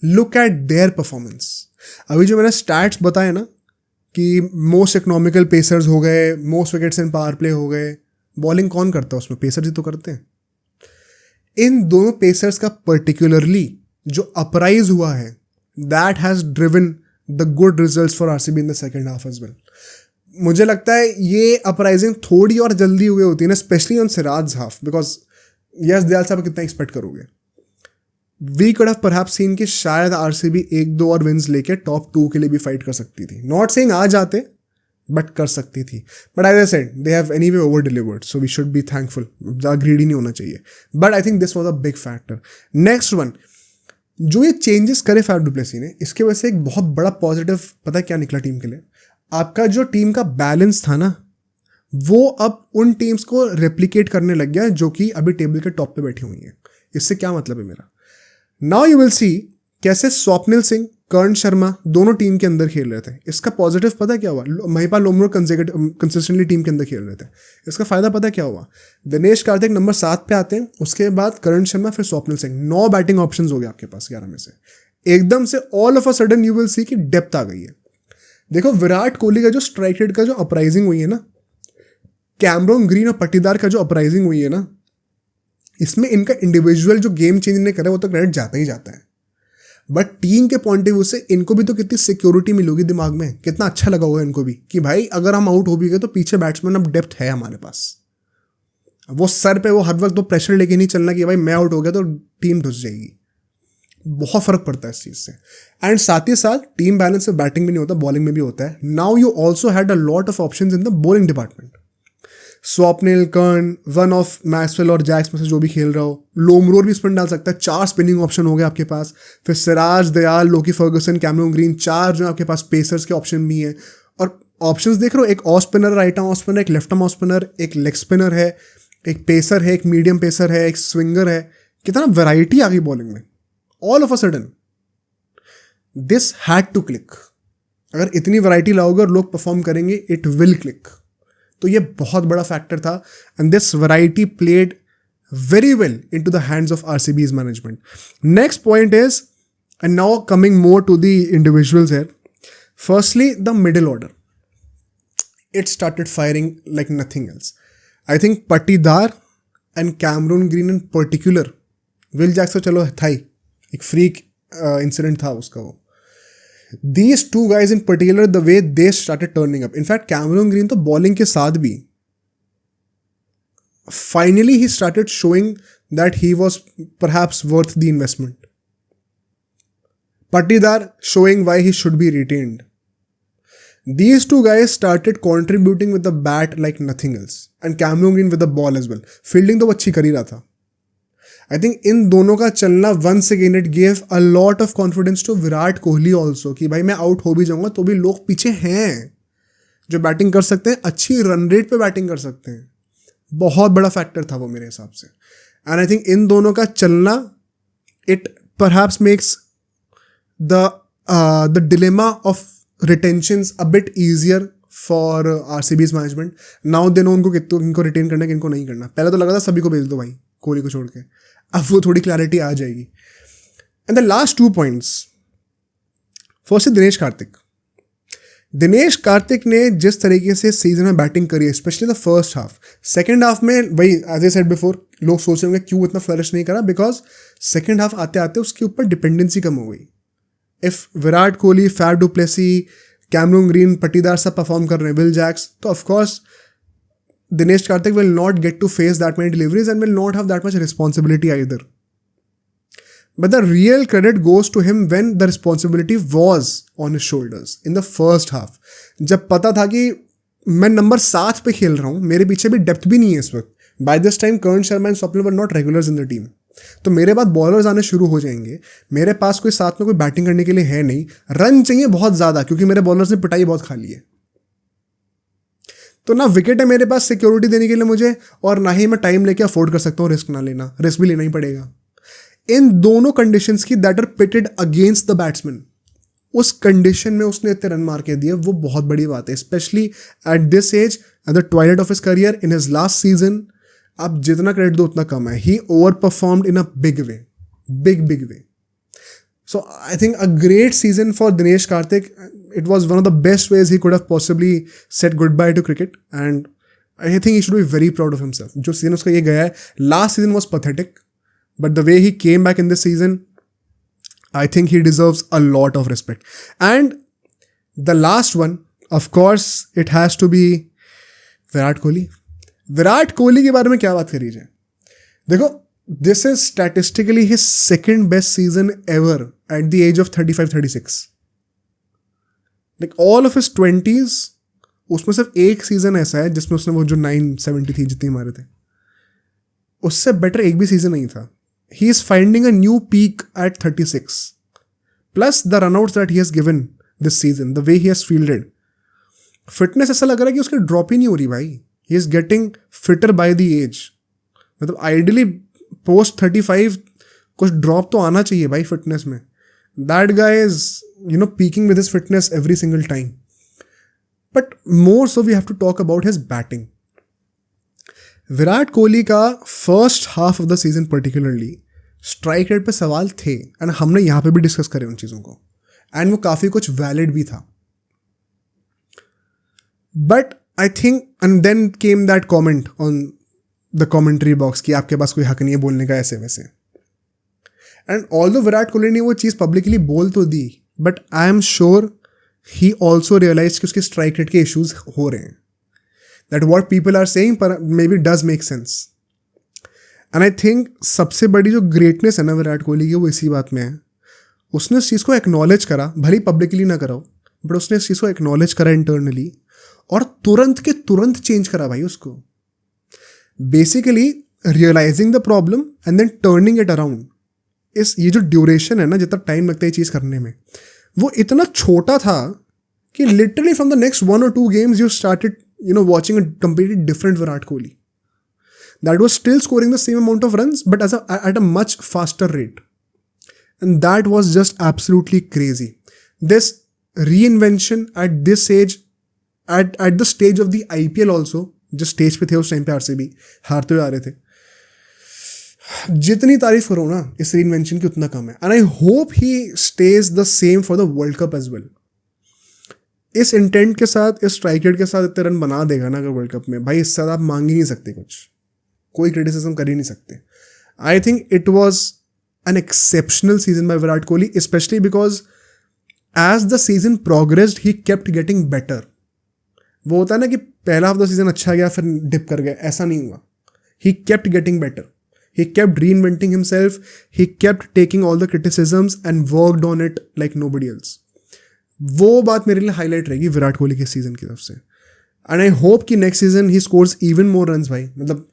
Look at their performance. अभी जो मैंने स्टैट्स बताए ना कि मोस्ट इकोनॉमिकल पेसर्स हो गए, most wickets in power play हो गए, बॉलिंग कौन करता है उसमें? पेसर्स ही तो करते हैं. इन दोनों पेसर्स का पर्टिकुलरली जो अपराइज हुआ है, that has driven the good results for RCB in the second half as well. मुझे लगता है ये अपराइजिंग थोड़ी और जल्दी हुई होती है ना, specially on Siraj half, because Yash Dayal साहब कितना एक्सपेक्ट करोगे. We could have perhaps seen कि शायद आरसीबी 1-2 और विन्स लेके टॉप 2 के लिए भी फाइट कर सकती थी. नॉट सेइंग आ जाते, बट कर सकती थी. But as I said, they have anyway over delivered, so we should be thankful. ज़्यादा ग्रीडी नहीं होना चाहिए. But I think this was a big factor. Next one, जो ये चेंजेस करे फैफ डु प्लेसी ने, इसके वजह से एक बहुत बड़ा पॉजिटिव पता है क्या निकला टीम के लिए? आपका जो टीम का बैलेंस था ना, वो अब उन टीम्स को रेप्लिकेट करने लग गया जो कि अभी टेबल के टॉप पे बैठी हुई हैं. इससे क्या मतलब है मेरा? नाउ यू विल सी कैसे स्वप्निल सिंह, कर्ण शर्मा दोनों टीम के अंदर खेल रहे थे. इसका पॉजिटिव पता क्या हुआ? महिपाल लोमरो कंसिस्टेंटली टीम के अंदर खेल रहे थे. इसका फायदा पता क्या हुआ? दिनेश कार्तिक नंबर 7 पे आते हैं, उसके बाद कर्ण शर्मा, फिर स्वप्निल सिंह. 9 बैटिंग ऑप्शंस हो गए आपके पास 11 में से. एकदम से all of a sudden you will see कि डेप्थ आ गई है. देखो विराट कोहली का जो स्ट्राइक रेट का जो अपराइजिंग हुई है ना, कैमरन ग्रीन और पट्टीदार का जो अपराइजिंग हुई है ना, इसमें इनका इंडिविजुअल जो गेम चेंज ने करा वो तो क्रेडिट जाता ही जाता है. बट टीम के पॉइंट ऑफ व्यू से इनको भी तो कितनी सिक्योरिटी मिलोगी दिमाग में, कितना अच्छा लगा होगा इनको भी कि भाई अगर हम आउट हो भी गए तो पीछे बैट्समैन अब डेप्थ है हमारे पास. वो सर पे वो हर वक्त वो प्रेशर लेके नहीं चलना कि भाई मैं आउट हो गया तो टीम घुस जाएगी. बहुत फर्क पड़ता है इस चीज़ से. एंड साथ ही साथ टीम बैलेंस से बैटिंग में नहीं होता, बॉलिंग में भी होता है. Now you also had a lot of options in the bowling department. Swapnil, Karn, one of Maxwell और जैक्स में से जो भी खेल रहा हो, लोमरोर भी स्पिन डाल सकता है. 4 स्पिनिंग ऑप्शन हो गए आपके पास. फिर सिराज, दयाल, लोकी फर्गुसन, कैमरन ग्रीन, 4 जो आपके पास पेसर्स के ऑप्शन भी हैं. और ऑप्शंस देख रहे हो, एक off spinner, right arm off spinner, एक लेफ्ट आर्म ऑफ स्पिनर, एक लेग स्पिनर है, एक पेसर है, एक मीडियम पेसर है, एक स्विंगर है. कितना वैरायटी आ गई बॉलिंग में. All of a sudden this had to click. अगर इतनी वैरायटी लाओगे और लोग परफॉर्म करेंगे, इट विल क्लिक. तो ये बहुत बड़ा फैक्टर था. And this variety played very well into the hands of RCB's management. Next point is, and now coming more to the individuals here. Firstly the middle order, it started firing like nothing else. I think Patidar and Cameron Green in particular, will Jacks तो चलो था ही, एक freak incident था उसका वो. These two guys in particular, the way they started turning up. In fact, Cameron Green तो bowling के साथ भी finally he started showing that he was perhaps worth the investment. Patidar showing why he should be retained. These two guys started contributing with the bat like nothing else. And Cameron Green with the ball as well. Fielding तो वो अच्छी कर ही रहा था. I think in दोनों का चलना once again it gave a lot of confidence to Virat Kohli also कि भाई मैं आउट हो भी जाऊंगा तो भी लोग पीछे हैं जो बैटिंग कर सकते हैं, अच्छी रन रेट पे बैटिंग कर सकते हैं. बहुत बड़ा फैक्टर था वो मेरे हिसाब से. एंड आई थिंक इन दोनों का चलना, it perhaps makes the dilemma of retentions a bit easier for RCB's management. Now they know उनको किनको रिटेन करना है, किनको नहीं करना. पहले तो लगा था सभी को भेज दो भाई, कोहली को छोड़ के. अब वो थोड़ी क्लैरिटी आ जाएगी. And the last 2 points, first Dinesh Karthik. Dinesh Karthik ने जिस तरीके से सीजन में बैटिंग करी है, specially the first half, second half में वही एज आई सेड बिफोर, लोग सोच रहे होंगे क्यों इतना फ्लरिश नहीं करा, बिकॉज सेकंड हाफ आते आते उसके ऊपर डिपेंडेंसी कम हो गई. If Virat Kohli, Faf du Plessis, Cameron Green, Patidar सब परफॉर्म कर रहे हैं, विल जैक्स, तो of course Dinesh Karthik will not get to face that many deliveries and will not have that much responsibility either. But the real credit goes to him when the responsibility was on his shoulders in the first half. जब पता था कि मैं number 7 पे खेल रहा हूँ, मेरे पीछे भी डेप्थ भी नहीं है इस वक्त. By this time Karn Sharma and Swapnil were not regulars in the team. तो मेरे बाद बॉलर्स आने शुरू हो जाएंगे. मेरे पास कोई साथ में कोई बैटिंग करने के लिए है नहीं. रन चाहिए बहुत ज़्यादा क्योंकि मेरे बॉलर्स ने पिटाई बहुत खा ली है. तो ना विकेट है मेरे पास सिक्योरिटी देने के लिए मुझे, और ना ही मैं टाइम लेके अफोर्ड कर सकता हूँ रिस्क ना लेना. रिस्क भी लेना ही पड़ेगा. इन दोनों कंडीशंस की that are pitted against the batsman, उस कंडीशन में उसने इतने रन मार के दिए, वो बहुत बड़ी बात है, specially at this age, at the twilight of his career, in his last season. आप जितना क्रेडिट दो उतना कम है. He over performed in a big way, big way. So I think a great season for Dinesh Karthik. It was one of the best ways he could have possibly said goodbye to cricket, and I think he should be very proud of himself. जो season उसका ये गया है, last season was pathetic, but the way he came back in this season, I think he deserves a lot of respect. And the last one, of course, it has to be Virat Kohli. Virat Kohli के बारे में क्या बात करी जाए. देखो, this is statistically his second best season ever at the age of 35-36. Like all of his 20s, उसमें सिर्फ एक सीजन ऐसा है जिसमें उसने वो जो 970 थी जितनी मारे थे, उससे बेटर एक भी सीजन नहीं था. He is finding a new peak at 36. Plus the runouts that he has given this season, the way he has fielded. Fitness ऐसा लग रहा है कि उसकी ड्रॉप ही नहीं हो रही भाई. He is getting fitter by the age. मतलब आइडियली पोस्ट 35 कुछ ड्रॉप तो आना चाहिए भाई फिटनेस में. That guy is peaking with his fitness every single time. But more so we have to talk about his batting. Virat Kohli का first half of the season particularly strike rate पे सवाल थे, एंड हमने यहाँ पे भी डिस्कस करे उन चीज़ों को, एंड वो काफ़ी कुछ वैलिड भी था. But I think, and then came that comment on the commentary box कि आपके पास कोई हक नहीं है बोलने का ऐसे वैसे. एंड ऑल्दो विराट कोहली ने वो चीज़ पब्लिकली बोल तो दी, but I am sure he also realise कि उसके स्ट्राइक रेट के इश्यूज हो रहे हैं. That what people are saying पर maybe does make sense. And I think सबसे बड़ी जो ग्रेटनेस है ना विराट कोहली की, वो इसी बात में है. उसने इस चीज़ को एक्नॉलेज करा, भले ही पब्लिकली ना कराओ, बट उसने इस चीज़ को एक्नॉलेज करा इंटरनली, और तुरंत के तुरंत चेंज करा भाई उसको. Basically realising the problem and then turning it around. इस ये जो ड्यूरेशन है ना, जितना टाइम लगता है ये चीज़ करने में, वो इतना छोटा था कि literally from the next 1 or 2 games you started watching a completely different Virat Kohli that was still scoring the same amount of runs but at a much faster rate, and that was just absolutely crazy. This reinvention at this age, at the stage of the IPL also, जो stage पे थे उस time पे RCB हारते हुए आ रहे थे, जितनी तारीफ करो ना इस रीइन्वेंशन की उतना कम है. And I hope he stays the same for the World Cup as well. इस इंटेंट के साथ, इस स्ट्राइक रेट के साथ इतने रन बना देगा ना अगर वर्ल्ड कप में, भाई इससे ज़्यादा आप मांग ही नहीं सकते, कुछ कोई क्रिटिसिज्म कर ही नहीं सकते. I think it was an exceptional season by Virat Kohli, specially because as the season progressed he kept getting better. वो होता है ना कि पहला हाफ द सीजन अच्छा गया फिर डिप कर गया, ऐसा नहीं हुआ. ही kept getting better, he kept reinventing himself, he kept taking all the criticisms and worked on it like nobody else. वो बात मेरे लिए हाईलाइट रहेगी विराट कोहली के सीजन की तरफ से. एंड आई होप कि next season he scores even more runs भाई. मतलब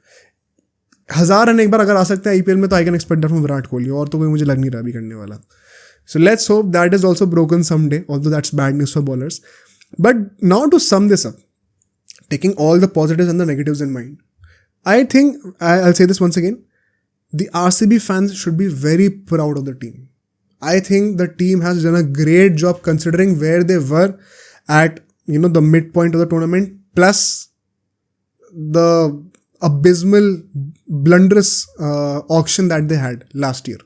1000 रन एक बार अगर आ सकते हैं आईपीएल में तो I can expect that from Virat Kohli, और तो कोई मुझे लग नहीं रहा अभी करने वाला. So let's hope that is also broken someday, although that's bad news for bowlers. But now to sum this up, taking all the positives and the negatives in mind, I think, I'll say this once again, the RCB fans should be very proud of the team. I think the team has done a great job considering where they were at, the midpoint of the tournament, plus the abysmal, blunderous auction that they had last year.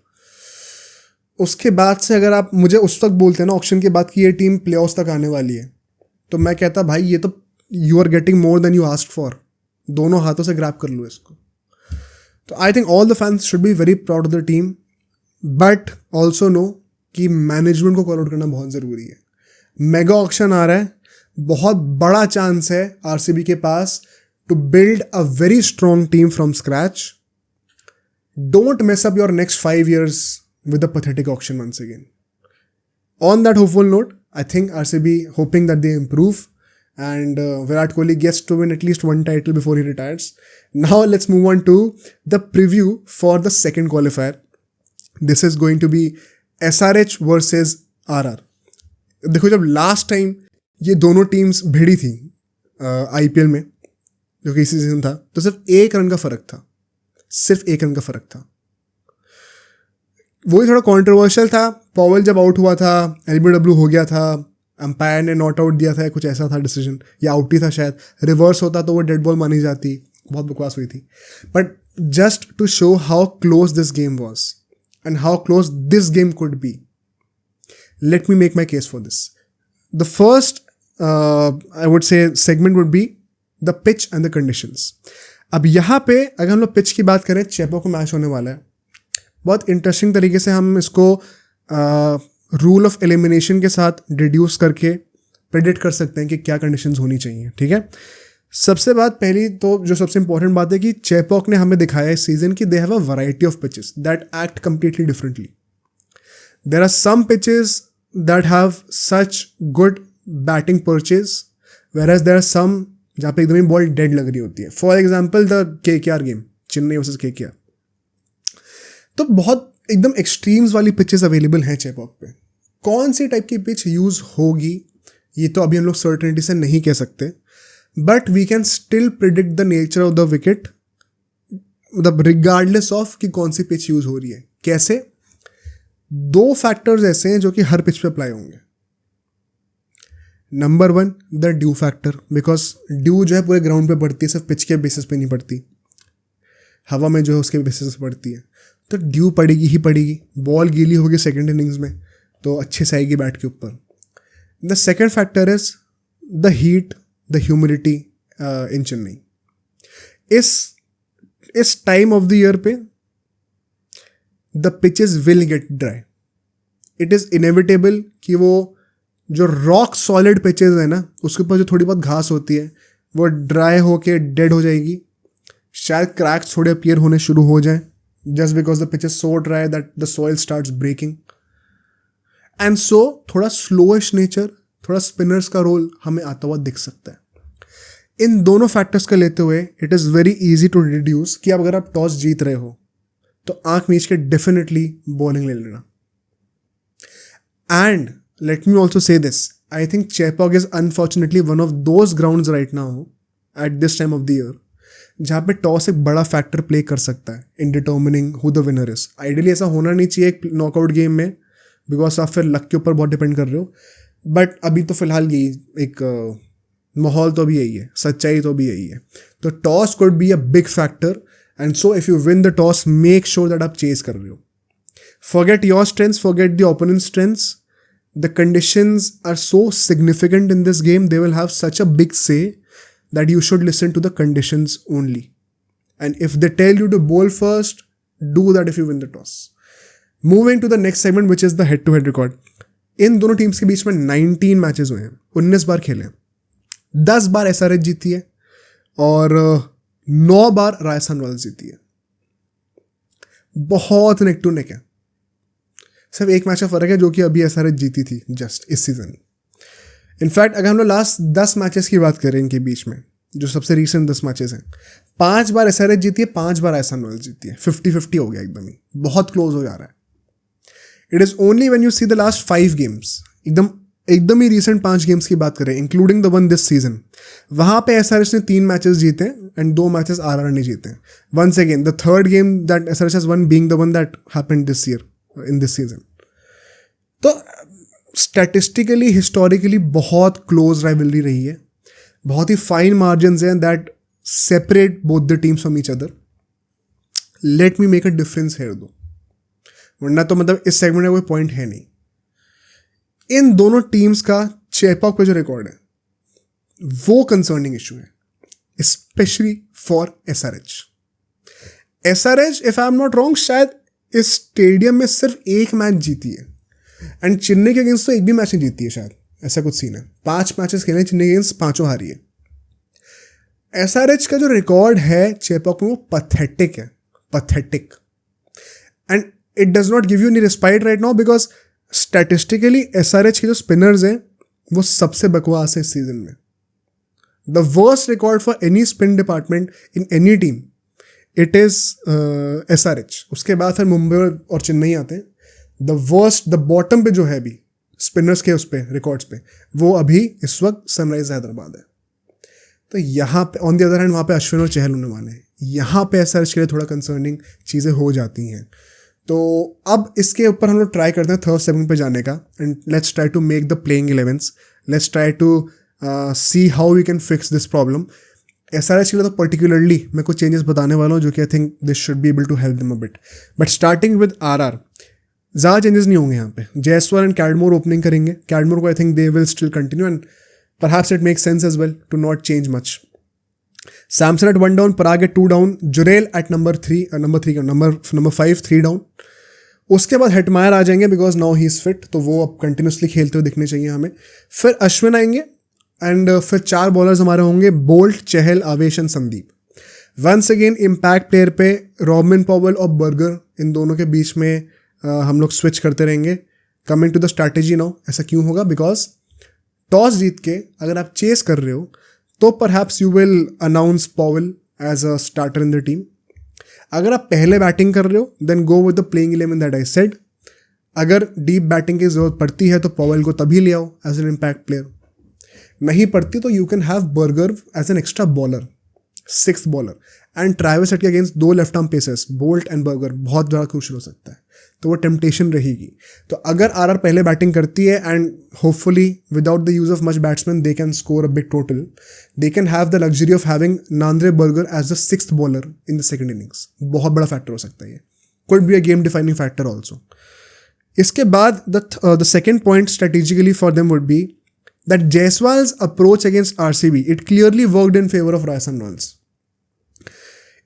उसके बाद से अगर आप मुझे उस तक बोलते हैं ना ऑक्शन के बाद कि ये टीम प्लेऑफ्स तक आने वाली है, तो मैं कहता भाई ये तो you are getting more than you asked for. दोनों हाथों से ग्रैब कर लो इसको. तो I think all the fans should be very proud of the team, but also know कि मैनेजमेंट को कॉल आउट करना बहुत ज़रूरी है. मेगा ऑक्शन आ रहा है, बहुत बड़ा चांस है आरसीबी के पास to build a very strong team from scratch. Don't mess up your next 5 years with a pathetic auction once again. On that hopeful note, I think RCB hoping that they improve and Virat Kohli gets to win at least one title before he retires. Now let's move on to the preview for the second qualifier. This is going to be SRH versus RR. देखो जब last time ये दोनों teams भिड़ी थी IPL में, जो कि इसी season था, तो सिर्फ 1 रन का फ़र्क था, सिर्फ 1 रन का फ़र्क था. वही थोड़ा कंट्रोवर्शियल था, पॉवेल जब आउट हुआ था, एलबीडब्ल्यू हो गया था, अंपायर ने नॉट आउट दिया था, कुछ ऐसा था डिसीजन, या आउट ही था शायद, रिवर्स होता तो वो डेड बॉल मानी जाती, बहुत बकवास हुई थी. But just to show how close this game was and how close this game could be, let me make my case for this. The first I would say segment would be the pitch and the conditions. अब यहाँ पे अगर हम लोग pitch की बात करें, चेपॉक को मैच होने वाला है. बहुत इंटरेस्टिंग तरीके से हम इसको रूल ऑफ एलिमिनेशन के साथ डिड्यूस करके प्रेडिक्ट कर सकते हैं कि क्या कंडीशंस होनी चाहिए. ठीक है, सबसे बात पहली तो जो सबसे इंपॉर्टेंट बात है कि चेपॉक ने हमें दिखाया इस सीजन की they have a variety of pitches that act completely differently. There are some pitches that have such good batting purchase, whereas there are some जहाँ पे एकदम ही बॉल डेड लग रही होती है. For example the KKR game, Chennai versus KKR. तो बहुत एकदम एक्सट्रीम्स वाली पिचेस अवेलेबल हैं चेपॉक पे. कौन सी टाइप की पिच यूज़ होगी ये तो अभी हम लोग सर्टेनिटी से नहीं कह सकते, but we can still predict the nature of the wicket, मतलब रिगार्डलेस ऑफ कि कौन सी पिच यूज़ हो रही है. कैसे? 2 फैक्टर्स ऐसे हैं जो कि हर पिच पे अप्लाई होंगे. Number 1 the due factor, because due जो है पूरे ग्राउंड पे पड़ती है, सिर्फ पिच के बेसिस पे नहीं पड़ती, हवा में जो है उसके बेसिस पे पड़ती है. तो ड्यू पड़ेगी ही पड़ेगी. बॉल गीली होगी सेकेंड इनिंग्स में तो अच्छे से आएगी बैट के ऊपर. The second factor is the heat, the humidity in Chennai. इस टाइम ऑफ द ईयर पे the pitches will get dry. It is inevitable कि वो जो रॉक सॉलिड पिचेस है ना, उसके ऊपर जो थोड़ी बहुत घास होती है वो ड्राई होके डेड हो जाएगी. शायद क्रैक्स थोड़े अपीयर होने शुरू हो जाएं, just because the pitch is so dry that the soil starts breaking. And so थोड़ा स्लोइश नेचर, थोड़ा स्पिनर्स का रोल हमें आता हुआ दिख सकता है. इन दोनों फैक्टर्स का लेते हुए it is very easy to deduce कि अब अगर आप टॉस जीत रहे हो तो आंख मीच के डेफिनेटली बॉलिंग ले लेना. And let me also say this, I think Chepauk is unfortunately one of those grounds right now at this time of the year जहाँ पे टॉस एक बड़ा फैक्टर प्ले कर सकता है in determining who the winner is. Ideally ऐसा होना नहीं चाहिए एक नॉकआउट गेम में, बिकॉज आप फिर लक के ऊपर बहुत डिपेंड कर रहे हो. बट अभी तो फिलहाल यही एक माहौल तो अभी यही है, सच्चाई तो अभी यही है. तो toss could be a big factor, and so if you win the toss make sure that आप चेज कर रहे हो. Forget your strengths, forget the opponent strengths. The conditions are so significant in this game, they will have such a big say that you should listen to the conditions only. And if they tell you to bowl first, do that if you win the toss. Moving to the next segment, which is the head-to-head record. इन दोनों teams के बीच में 19 matches हुए हैं, 19 बार खेले हैं. 10 बार SRH जीती है और 9 बार राजस्थान रॉयल्स जीती है. बहुत नेक टू नेक है. सिर्फ एक मैच का फर्क है जो कि अभी SRH जीती थी जस्ट इस सीजन. इनफैक्ट अगर हम लोग लास्ट 10 मैचेस की बात करें इनके बीच में, जो सबसे रिसेंट 10 मैचेस हैं, 5 बार SRH जीती है, 5 बार राजस्थान रॉयल्स जीती है. 50-50 हो गया एकदम ही, बहुत क्लोज हो जा रहा है. It is only when you see the last 5 games, एकदम ही रिसेंट 5 गेम्स की बात करें including the one this season, वहाँ पे SRH ने 3 मैचेस जीते एंड 2 मैचेस RR ने जीते. Once again the third game that SRH has won being the one that happened this year in this season. तो स्टैटिस्टिकली हिस्टोरिकली बहुत close rivalry रही है, बहुत ही फाइन मार्जिन्स हैं that separate both the teams from each other. Let me make a difference here though, वरना तो मतलब इस सेगमेंट में कोई पॉइंट है नहीं. इन दोनों टीम्स का चेपॉक पे जो रिकॉर्ड है वो कंसर्निंग इशू है, specially for SRH. SRH if I am not wrong शायद इस स्टेडियम में सिर्फ एक मैच जीती है, एंड चेन्नई के अगेंस्ट तो एक भी मैच नहीं जीती है शायद, ऐसा कुछ सीन है. 5 मैचेस खेले चेन्नई के अगेंस्ट, 5 हारी है. SRH का जो रिकॉर्ड है चेपॉक में वो पथेटिक है, pathetic. And it does not give you any respite right now because statistically SRH के जो स्पिनर्स हैं वो सबसे बकवास है इस सीजन में. The worst record for any spin department in any team it is SRH. उसके बाद फिर मुंबई और चेन्नई आते हैं. द वर्स्ट, द बॉटम पे जो है अभी स्पिनर्स के उस पे रिकॉर्ड्स पे, वो अभी इस वक्त सनराइज हैदराबाद है. तो यहाँ पे ऑन द अदर हैंड वहाँ पे अश्विन और चहल होने वाले हैं. यहाँ पे SRH के लिए थोड़ा कंसर्निंग चीज़ें हो जाती हैं. तो अब इसके ऊपर हम लोग ट्राई करते हैं थर्ड सेगमेंट पे जाने का, and let's try to make the playing 11s, let's try to see how we can fix this problem. SRH के लिए तो पर्टिकुलरली मैं कुछ चेंजेस बताने वाला हूँ जो कि I think this should be able to help them a bit. But starting with RR, ज़्यादा चेंजेस नहीं होंगे यहाँ पे। जयसवाल एंड कैडमोर ओपनिंग करेंगे। कैडमोर को I think they will still continue and perhaps it makes sense as well to not change much. Samson at 1 down, Parag at 2 down, Jurel at number 5 3 down. उसके बाद Hetmyer आ जाएंगे because now he is fit, तो वो अब continuously खेलते हुए दिखने चाहिए हमें। फिर अश्विन आएंगे एंड फिर 4 बॉलर्स हमारे होंगे, Boult, Chahal, Avesh and Sandeep. Once again impact player पे रॉबिन पॉवेल और बर्गर, इन दोनों के बीच में हम लोग स्विच करते रहेंगे। Coming to the strategy now, ऐसा क्यों होगा? बिकॉज टॉस जीत के अगर आप चेस कर रहे हो तो perhaps you will announce Powell as a starter in the team. अगर आप पहले बैटिंग कर रहे हो then go with the playing 11 that I said. अगर डीप बैटिंग की जरूरत पड़ती है तो पॉवेल को तभी ले आओ एज एन इम्पैक्ट प्लेयर, नहीं पड़ती तो you can have Burger as an extra bowler, 6th bowler. And Travis Head के against 2 left arm pacers, Boult and Burger, बहुत ज़्यादा क्रूशियल हो सकता है, तो वो टेम्पटेशन रहेगी। तो अगर RR पहले बैटिंग करती है and hopefully without the use of much batsman they can score a big total, they can have the luxury of having Nandre Burger as the 6th bowler in the second innings. बहुत बड़ा factor हो सकता है ये, could be a game defining factor also. इसके बाद the second point strategically for them would be that Jaiswal's approach against RCB, it clearly worked in favor of Rajasthan Royals.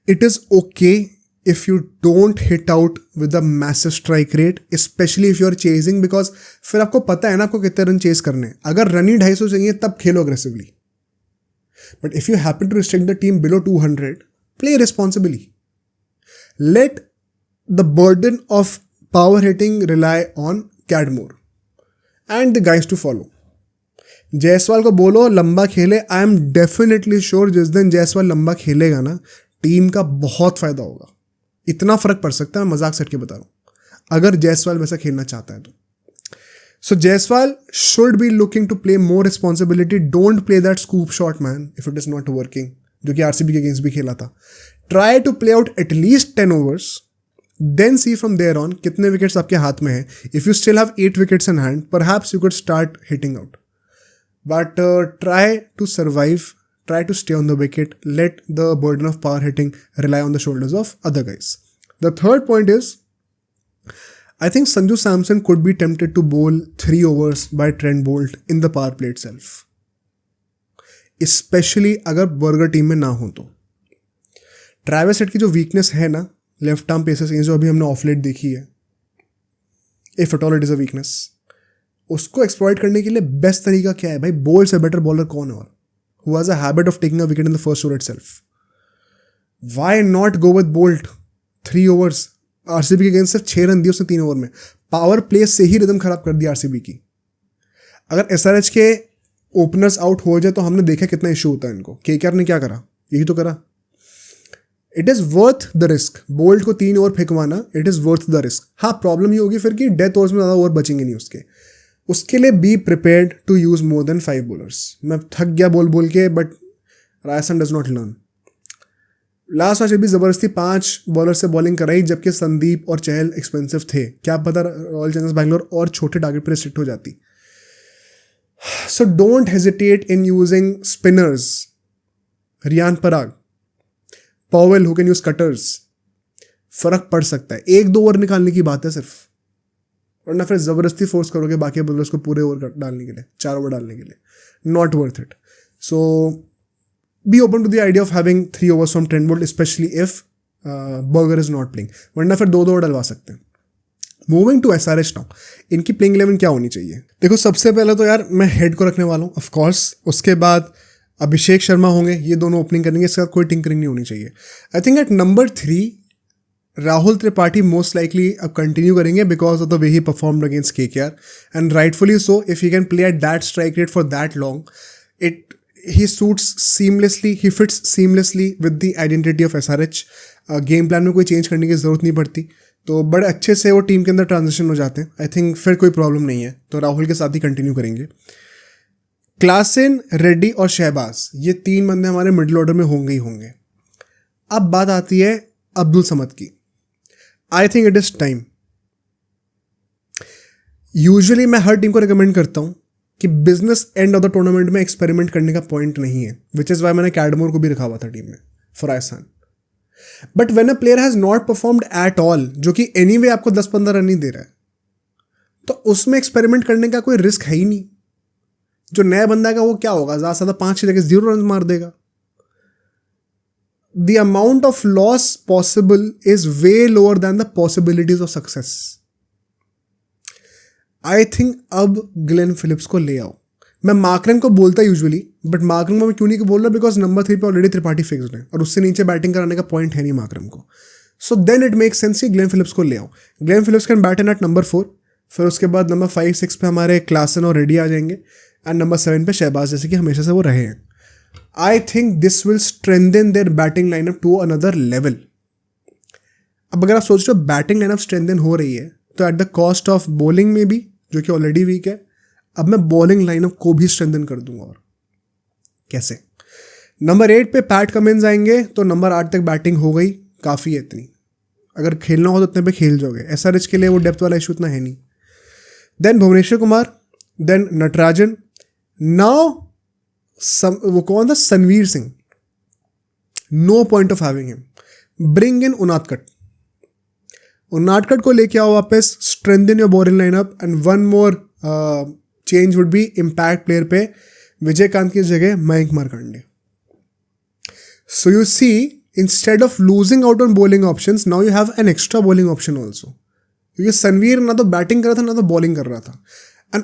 It is okay if you don't hit out with a massive strike rate, especially if you are chasing, because फिर आपको पता है ना आपको कितने run chase करने हैं। अगर रन ही 250 चाहिए तब खेलो aggressively. But if you happen to restrict the team below 200, play responsibly. Let the burden of power hitting rely on Cadmore and the guys to follow. Jaiswal को बोलो लंबा खेले। आई एम डेफिनेटली श्योर जिस दिन जायसवाल लंबा खेलेगा ना, टीम का बहुत फायदा होगा। इतना फर्क पड़ सकता है, मैं मजाक सेट के बता रहा हूँ, अगर जायसवाल वैसा खेलना चाहता है तो। So Jaiswal should be looking to play more responsibility. Don't play that scoop shot man if it is not working, जो कि RCB के अगेंस्ट भी खेला था। Try to play out at least 10 overs, then see from there on कितने विकेट्स आपके हाथ में है। If you still have 8 wickets in hand, perhaps you could start hitting out. But try to survive, try to stay on the wicket, let the burden of power hitting rely on the shoulders of other guys. The third point is, I think Sanju Samson could be tempted to bowl 3 overs by Trent Bolt in the power play itself. Especially अगर burger team में ना हो तो। Travis head की जो weakness है ना, left arm pacers जो अभी हमने ऑफ लेट देखी है, if at all it is a weakness, उसको एक्सप्लॉइट करने के लिए बेस्ट तरीका क्या है भाई? बोल्ट से बेटर बॉलर कौन है? और who has a habit of taking a wicket in the first over itself. Why not go with bolt 3 overs? RCB के अगेंस्ट सिर्फ 6 रन दिए उसने 3 ओवर में। पावर प्ले से ही रिदम खराब कर दिया RCB की। अगर SRH के ओपनर्स आउट हो जाए तो हमने देखा कितना इशू होता है इनको। KKR ने क्या करा? यही तो करा। It is worth the risk. Boult को 3 ओवर फेंकवाना, it is worth the risk. हाँ, प्रॉब्लम ये होगी फिर कि डेथ ओवर्स में ज़्यादा ओवर बचेंगे नहीं उसके। उसके लिए be prepared to use more than 5 bowlers। मैं थक गया बोल के, but Rajasthan does not learn. Last match भी ज़बरदस्ती 5 बॉलर से बॉलिंग कराई, जबकि संदीप और चहल एक्सपेंसिव थे। क्या पता रॉयल चैलेंजर्स बैंगलोर और छोटे टारगेट पर रिस्ट्रिक्ट हो जाती। So don't hesitate in using spinners, Riyan Parag, Powell who can use cutters. फर्क पड़ सकता है, 1-2 ओवर निकालने की बात है सिर्फ, वरना फिर ज़बरदस्ती फोर्स करोगे बाकी बॉलर्स को पूरे ओवर डालने के लिए, 4 ओवर डालने के लिए। Not worth it. So be open to the idea of having 3 overs from Trent Boult, especially if Burger is not playing, वरना फिर 2-2 ओवर डलवा सकते हैं। मूविंग टू SRH नाउ, इनकी प्लेइंग 11 क्या होनी चाहिए? देखो, सबसे पहले तो यार मैं हेड को रखने वाला हूँ ऑफकोर्स। उसके बाद अभिषेक शर्मा होंगे, ये दोनों ओपनिंग करेंगे, इसके साथ कोई टिंकरिंग नहीं होनी चाहिए। I think at number 3 Rahul Tripathi most likely अब कंटिन्यू करेंगे because of the way he performed against KKR, and rightfully so. If he can play at that strike rate for that long, he fits seamlessly with the identity of SRH. Game plan में कोई change करने की ज़रूरत नहीं पड़ती, तो बड़े अच्छे से वो टीम के अंदर ट्रांजिशन हो जाते हैं। आई थिंक फिर कोई प्रॉब्लम नहीं है, तो राहुल के साथ ही कंटिन्यू करेंगे। क्लासन, रेड्डी और शहबाज, ये 3 बंदे हमारे मिडिल ऑर्डर में होंगे ही होंगे। अब बात आती है अब्दुल समद की। आई think it is time usually मैं हर टीम को रिकमेंड करता हूँ कि business end of the tournament में एक्सपेरिमेंट करने का पॉइंट नहीं है, विच इज़ वाई मैंने कैडमोर को भी रखा हुआ था टीम में for Rajasthan. But when a player has not performed at all, जो कि एनी वे आपको 10-15 रन ही दे रहा है, तो उसमें एक्सपेरिमेंट करने का कोई रिस्क है ही नहीं. जो नया बंदा है वो क्या होगा, ज़्यादा से ज़्यादा 5 जगह 0 रन मार देगा. The amount of loss possible is way lower than the possibilities of success. I think अब ग्लेन फिलिप्स को ले आओ. मैं मार्करम को बोलता यूजुअली, बट मार्करम को मैं क्यों नहीं बोल रहा, बिकॉज नंबर 3 पे ऑलरेडी त्रिपाठी फिक्स्ड है और उससे नीचे बैटिंग कराने का पॉइंट है नहीं मार्करम को. So then it make sense कि ग्लेन फिलिप्स को ले आओ. Glenn Phillips can bat in at number 4. फिर उसके बाद नंबर 5-6 पे हमारे क्लासन और रेडी आ जाएंगे, एंड नंबर 7 पे शहबाज, जैसे कि हमेशा से वो रहे हैं. I think this will strengthen their batting lineup to another level. अब अगर आप सोच रहे हो बैटिंग लाइनअप स्ट्रेंथन हो रही है, तो at the cost of bowling में भी, जो कि ऑलरेडी वीक है, अब मैं बॉलिंग लाइनअप को भी स्ट्रेंथन कर दूंगा. और कैसे? नंबर 8 पे पैट कमिंस आएंगे, तो नंबर 8 तक बैटिंग हो गई, काफ़ी है इतनी. अगर खेलना हो तो इतने पे खेल जाओगे. SRH के लिए वो डेप्थ वाला इशू इतना है नहीं. Then Bhuvneshwar Kumar, then Natarajan. Now वो कौन था, Sanvir Singh. No point of having him. Bring in Unadkat. Unadkat को लेके आओ वापस, strengthen your bowling lineup, and one more change would be impact player पे विजयकांत की जगह Mayank Markande. So you see, instead of losing out on bowling options, now you have an extra bowling option also. क्योंकि सनवीर ना तो बैटिंग कर रहा था ना तो बॉलिंग कर रहा था. एंड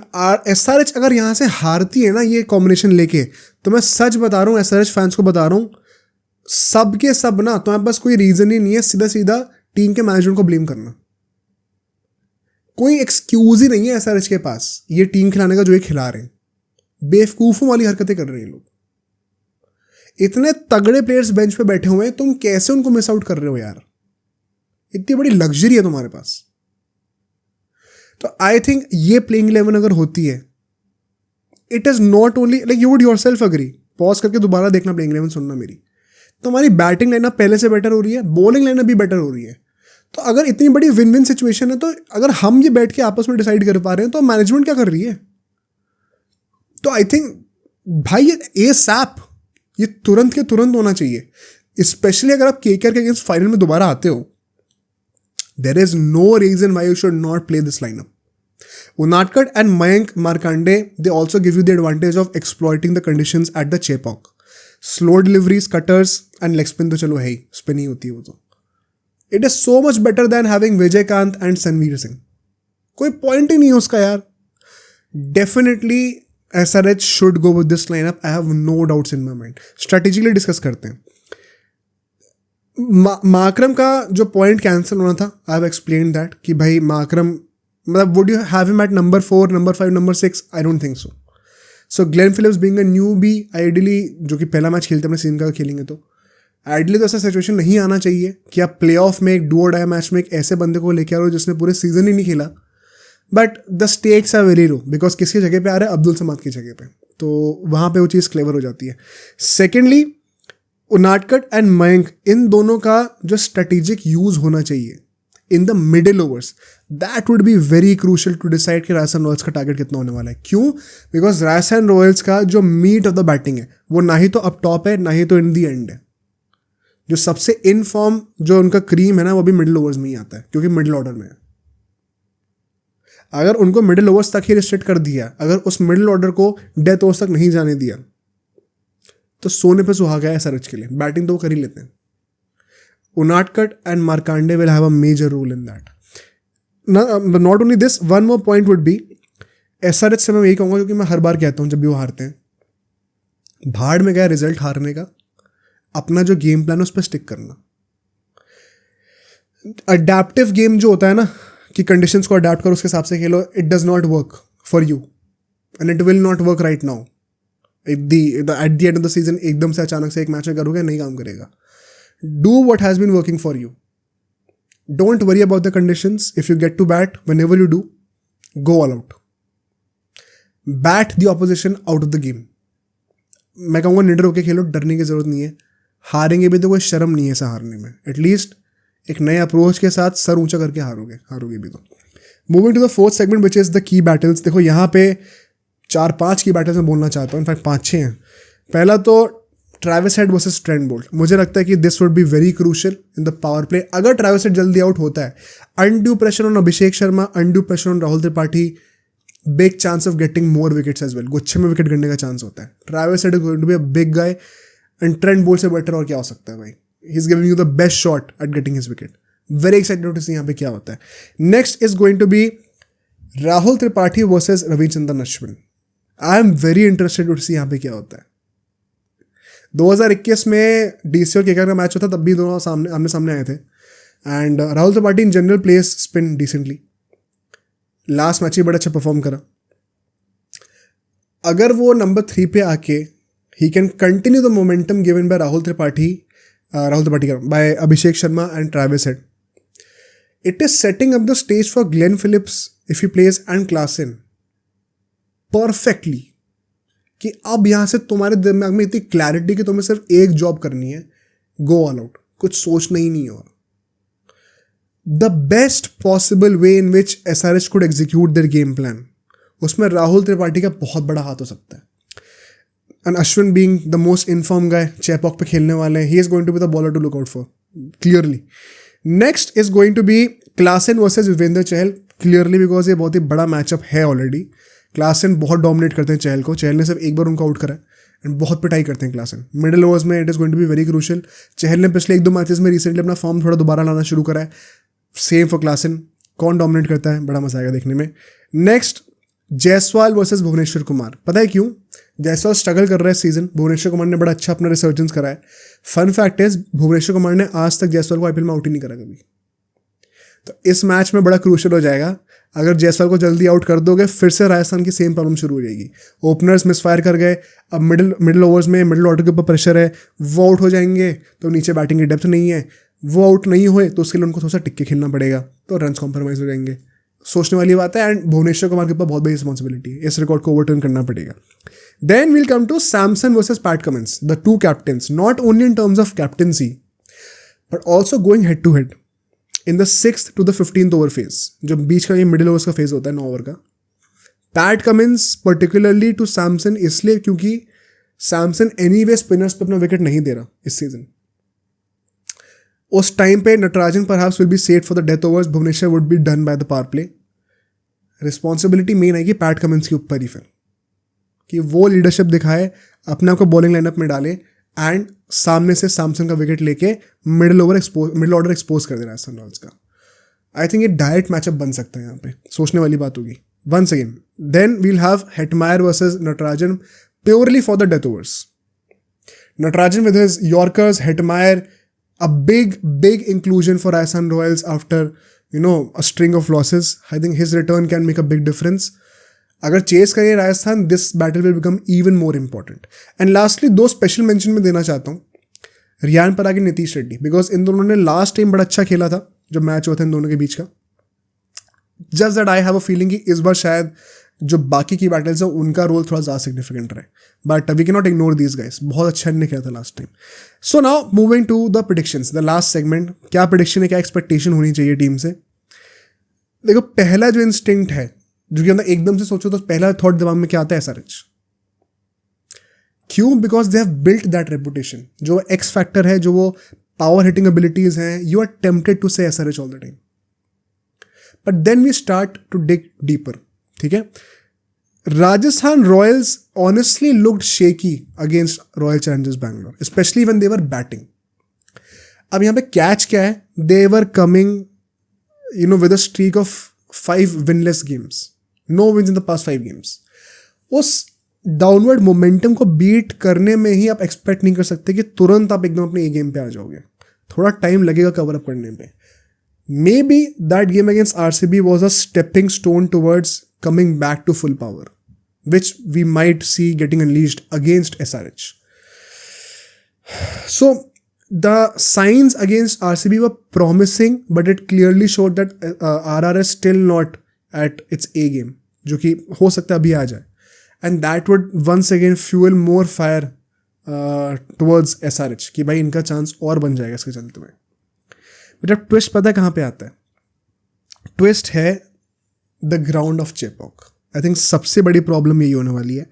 SRH अगर यहाँ से हारती है ना ये कॉम्बिनेशन लेके, तो मैं सच बता रहा हूँ, SRH फैंस को बता रहा हूँ, सब के सब ना तुम्हारे पास कोई रीज़न ही नहीं है सीधा सीधा टीम के मैनेजमेंट को ब्लेम करना. कोई एक्सक्यूज ही नहीं है SRH के पास ये टीम खिलाने का जो ये खिला रहे हैं. बेवकूफ़ों वाली हरकतें कर रहे हैं लोग. इतने तगड़े प्लेयर्स बेंच पे बैठे हुए हैं, तुम कैसे उनको मिस आउट कर रहे हो यार? इतनी बड़ी लग्जरी है तुम्हारे पास. तो आई थिंक ये प्लेइंग 11 अगर होती है, it is not only like you would your self agree, pause करके दोबारा देखना प्लेइंग 11 सुनना मेरी, तो हमारी बैटिंग लाइनअप पहले से बेटर हो रही है, बॉलिंग लाइनअप भी बेटर हो रही है. तो अगर इतनी बड़ी विन विन सिचुएशन है, तो अगर हम ये बैठ के आपस में डिसाइड कर पा रहे हैं, तो मैनेजमेंट क्या कर रही है? तो आई थिंक भाई ये सैप ये तुरंत के तुरंत होना चाहिए. स्पेशली अगर आप KKR के अगेंस्ट फाइनल में दोबारा आते हो, there is no reason why you should not play this lineup. Unadkat and Mayank Markande, they also give you the advantage of exploiting the conditions at the Chepauk. Slow deliveries, cutters and leg spin तो चलो है ही, spin ही होती है वो तो. It is so much better than having Vijaykanth and Sanveer Singh. कोई point ही नहीं है उसका यार. Definitely SRH should go with this lineup. I have no doubts in my mind. Strategically discuss करते हैं. माकरम का जो पॉइंट कैंसिल होना था, आई हैव एक्सप्लेन दैट कि भाई माकरम मतलब would you have him at number 4, number 5, number 6? I don't think so. So Glenn Phillips being a newbie, ideally जो कि पहला मैच खेलते अपने सीजन का खेलेंगे, तो आइडियली तो ऐसा सिचुएशन नहीं आना चाहिए कि आप प्ले ऑफ में एक डू और डाई मैच में एक ऐसे बंदे को लेके आ रहे हो जिसने पूरे सीजन ही नहीं खेला. But the stakes are very low, because किसकी जगह पे आ रहा है? अब्दुल समाद की जगह पे, तो वहाँ पे वो चीज़ क्लेवर हो जाती है. सेकेंडली, उनादकट एंड मयंक, इन दोनों का जो स्ट्रेटेजिक यूज होना चाहिए in the middle overs, that would be very crucial to decide कि राजस्थान रॉयल्स का टारगेट कितना होने वाला है. क्यों? बिकॉज राजस्थान रॉयल्स का जो मीट ऑफ द बैटिंग है वो ना ही तो अप टॉप है, ना ही तो इन दी एंड है. जो सबसे इन फॉर्म जो उनका क्रीम है ना, वो भी मिडिल ओवर्स में ही आता है, क्योंकि मिडिल ऑर्डर में है. अगर उनको मिडिल ओवर्स तक ही रिस्ट्रिक्ट कर दिया, अगर उस मिडिल ऑर्डर को डेथ ओवर्स तक नहीं जाने दिया, तो सोने पे सुहागा है SRH के लिए. बैटिंग तो वो कर ही लेते हैं. Unadkat and Markande will have a major role in that. Not only this, one more point would be, SRH से मैं यही कहूँगा, क्योंकि मैं हर बार कहता हूँ जब भी वो हारते हैं, भाड़ में गया रिजल्ट हारने का, अपना जो गेम प्लान है उस पर स्टिक करना. अडेप्टिव गेम जो होता है ना, कि कंडीशंस को अडेप्ट करो, उसके हिसाब से खेलो, it does not work for you and it will not work right now. At the end of the season एकदम से अचानक से एक मैच में करोगे, नहीं काम करेगा. Do what has been working for you. Don't worry about the conditions. If you get to bat, whenever you do, go all out. Bat the opposition out of the game. मैं कहूँगा निडर होकर खेलो, डरने की जरूरत नहीं है. हारेंगे भी तो कोई शर्म नहीं है ऐसा हारने में. एटलीस्ट एक नए अप्रोच के साथ सर ऊंचा करके हारोगे भी तो. Moving to the fourth segment which is the key battles. देखो यहाँ पे 4-5 की बैटल्स मैं बोलना चाहता हूँ, इनफैक्ट 5-6 हैं। पहला तो Travis Head versus Trent Boult. मुझे लगता है कि this would be very crucial in the power play. अगर ट्रैविस हेड जल्दी आउट होता है, undue pressure on Abhishek Sharma, undue pressure on Rahul Tripathi, big chance of getting more wickets as well. गुच्छे में विकेट गिरने का चांस होता है। Travis Head is going to be a big guy and Trent Boult से बेटर और क्या हो सकता है भाई। He is giving you the best shot at getting his wicket. Very excited to see यहाँ पे क्या होता है। Next is going to be Rahul Tripathi versus Ravichandran Ashwin. I am very interested to see यहाँ पे क्या होता है। 2021 में डीसी और केकेआर का मैच होता, तब भी दोनों आमने सामने आए थे and Rahul Tripathi in general plays spin decently. Last match ही बड़ा अच्छा परफॉर्म करा। अगर वो नंबर 3 पे आके he can continue the momentum given by Rahul Tripathi by Abhishek Sharma and Travis Head, it is setting up the stage for Glenn Phillips if he plays and Klaasen perfectly, कि अब यहाँ से तुम्हारे दिमाग में इतनी क्लैरिटी कि तुम्हें सिर्फ एक जॉब करनी है, गो ऑल आउट, कुछ सोचना ही नहीं है। और the best possible way in which SRH could execute their game plan, उसमें राहुल त्रिपाठी का बहुत बड़ा हाथ हो सकता है। And Ashwin being the most in form guy, Chepauk पे खेलने वाले हैं, he is going to be the bowler to look out for clearly. Next is going to be Klaasen versus Yuzvendra Chahal, clearly because ये बहुत ही बड़ा मैचअप है ऑलरेडी। क्लासन बहुत डोमिनेट करते हैं चहल को, चहल ने सिर्फ एक बार उनको आउट करा एंड बहुत पिटाई करते हैं क्लासन मिडिल ओवर्स में। It is going to be very crucial. Chahal ने पिछले 1-2 मैचेस में रिसेंटली अपना फॉर्म थोड़ा दोबारा लाना शुरू करा है। सेम फॉर क्लासन, कौन डोमिनेट करता है, बड़ा मजा आएगा देखने में। Next Jaiswal versus Bhuvneshwar Kumar. पता है क्यों जायसवाल स्ट्रगल कर रहा है सीजन, भुवनेश्वर कुमार ने बड़ा अच्छा अपना रिसर्जेंस करा है। Fun fact is Bhuvneshwar Kumar ने आज तक जायसवाल को आईपीएल में आउट ही नहीं करा कभी। तो इस मैच में बड़ा क्रूशियल हो जाएगा। अगर जायसवाल को जल्दी आउट कर दोगे, फिर से राजस्थान की सेम प्रॉब्लम शुरू हो जाएगी। ओपनर्स मिसफायर कर गए, अब मिडिल ओवर्स में मिडिल ऑर्डर के ऊपर प्रेशर है, वो आउट हो जाएंगे तो नीचे बैटिंग की डेप्थ नहीं है, वो आउट नहीं हुए तो उसके लिए उनको थोड़ा सा टिक के खेलना पड़ेगा, तो रन कॉम्प्रोमाइज हो जाएंगे। सोचने वाली बात है। एंड भुवनेश्वर कुमार के ऊपर बहुत बड़ी रिस्पॉन्सिबिलिटी है, इस रिकॉर्ड को ओवरटर्न करना पड़ेगा। Then we'll come to Samson versus Pat Cummins, the two captains, not only in terms of captaincy but also going head to head in the 6th to the 15th over phase, जो बीच का ये middle overs का phase होता है 9 over का। Pat Cummins particularly to Samson इसलिए क्योंकि सैमसन एनीवे स्पिनर्स पे अपना विकेट नहीं दे रहा इस सीजन। उस टाइम पे Natarajan perhaps will be set for the death overs, Bhuvneshwar would be done by the power play. Responsibility मेन आएगी पैट कमिंस के ऊपर ही फिर, कि वो लीडरशिप दिखाए, अपने आप को बॉलिंग लाइनअप में डाले एंड सामने से सैमसन का विकेट लेके मिडिल ऑर्डर एक्सपोज कर देना राजस्थान रॉयल्स का। आई थिंक ये डायरेक्ट मैचअप बन सकता है यहाँ पे, सोचने वाली बात होगी once again. Then we'll have Hetmyer versus Natarajan purely for the death overs. Natarajan with his yorkers, Hetmyer a big inclusion for Rajasthan Royals after a string of losses. I think his return can make a big difference. अगर chess करें Rajasthan, this battle will become even more important. And lastly 2 special mention में देना चाहता हूँ, Riyan Parag, Nitish Reddy, because in दोनों ने last time बड़ा अच्छा खेला था जब मैच हुआ था इन दोनों के बीच का। Just that I have a feeling कि इस बार शायद जो बाकी की बैटल्स है उनका रोल थोड़ा ज़्यादा सिग्निफिकेंट रहे, but we can not ignore these guys. बहुत अच्छा इन्होंने किया था last time. So now moving to the predictions, the last segment. क्या प्रेडिक्शन है, क्या एक्सपेक्टेशन होनी चाहिए टीम से। देखो, पहला जो इंस्टिंक्ट है, जो कि अंदर एकदम से सोचो तो पहला थॉट दिमाग में क्या आता है, SRH। क्यों? Because they have built that reputation. जो एक्स फैक्टर है, जो वो पावर हिटिंग एबिलिटीज हैं, you are tempted to say SRH all the time. But then we start to dig deeper. ठीक है, Rajasthan Royals honestly looked shaky against Royal Challengers Bangalore, specially when they were batting. अब यहाँ पे catch क्या है, they were coming with a streak of 5 winless games, no wins in the past 5 games. उस downward momentum को beat करने में ही आप एक्सपेक्ट नहीं कर सकते कि तुरंत आप एकदम अपने ए गेम पे आ जाओगे। थोड़ा टाइम लगेगा कवर अप करने पे। Maybe that game against RCB was a stepping stone towards coming back to full power, which we might see getting unleashed against SRH. So the signs against RCB were promising, but it clearly showed that RR is still not at its A game, जो कि हो सकता है अभी आ जाए, and that would once again fuel more fire towards SRH कि भाई इनका चांस और बन जाएगा इसके चलते में। बेटा ट्विस्ट पता है कहाँ पे आता है? ट्विस्ट है the ground of Chepauk. I think सबसे बड़ी प्रॉब्लम यही होने वाली है।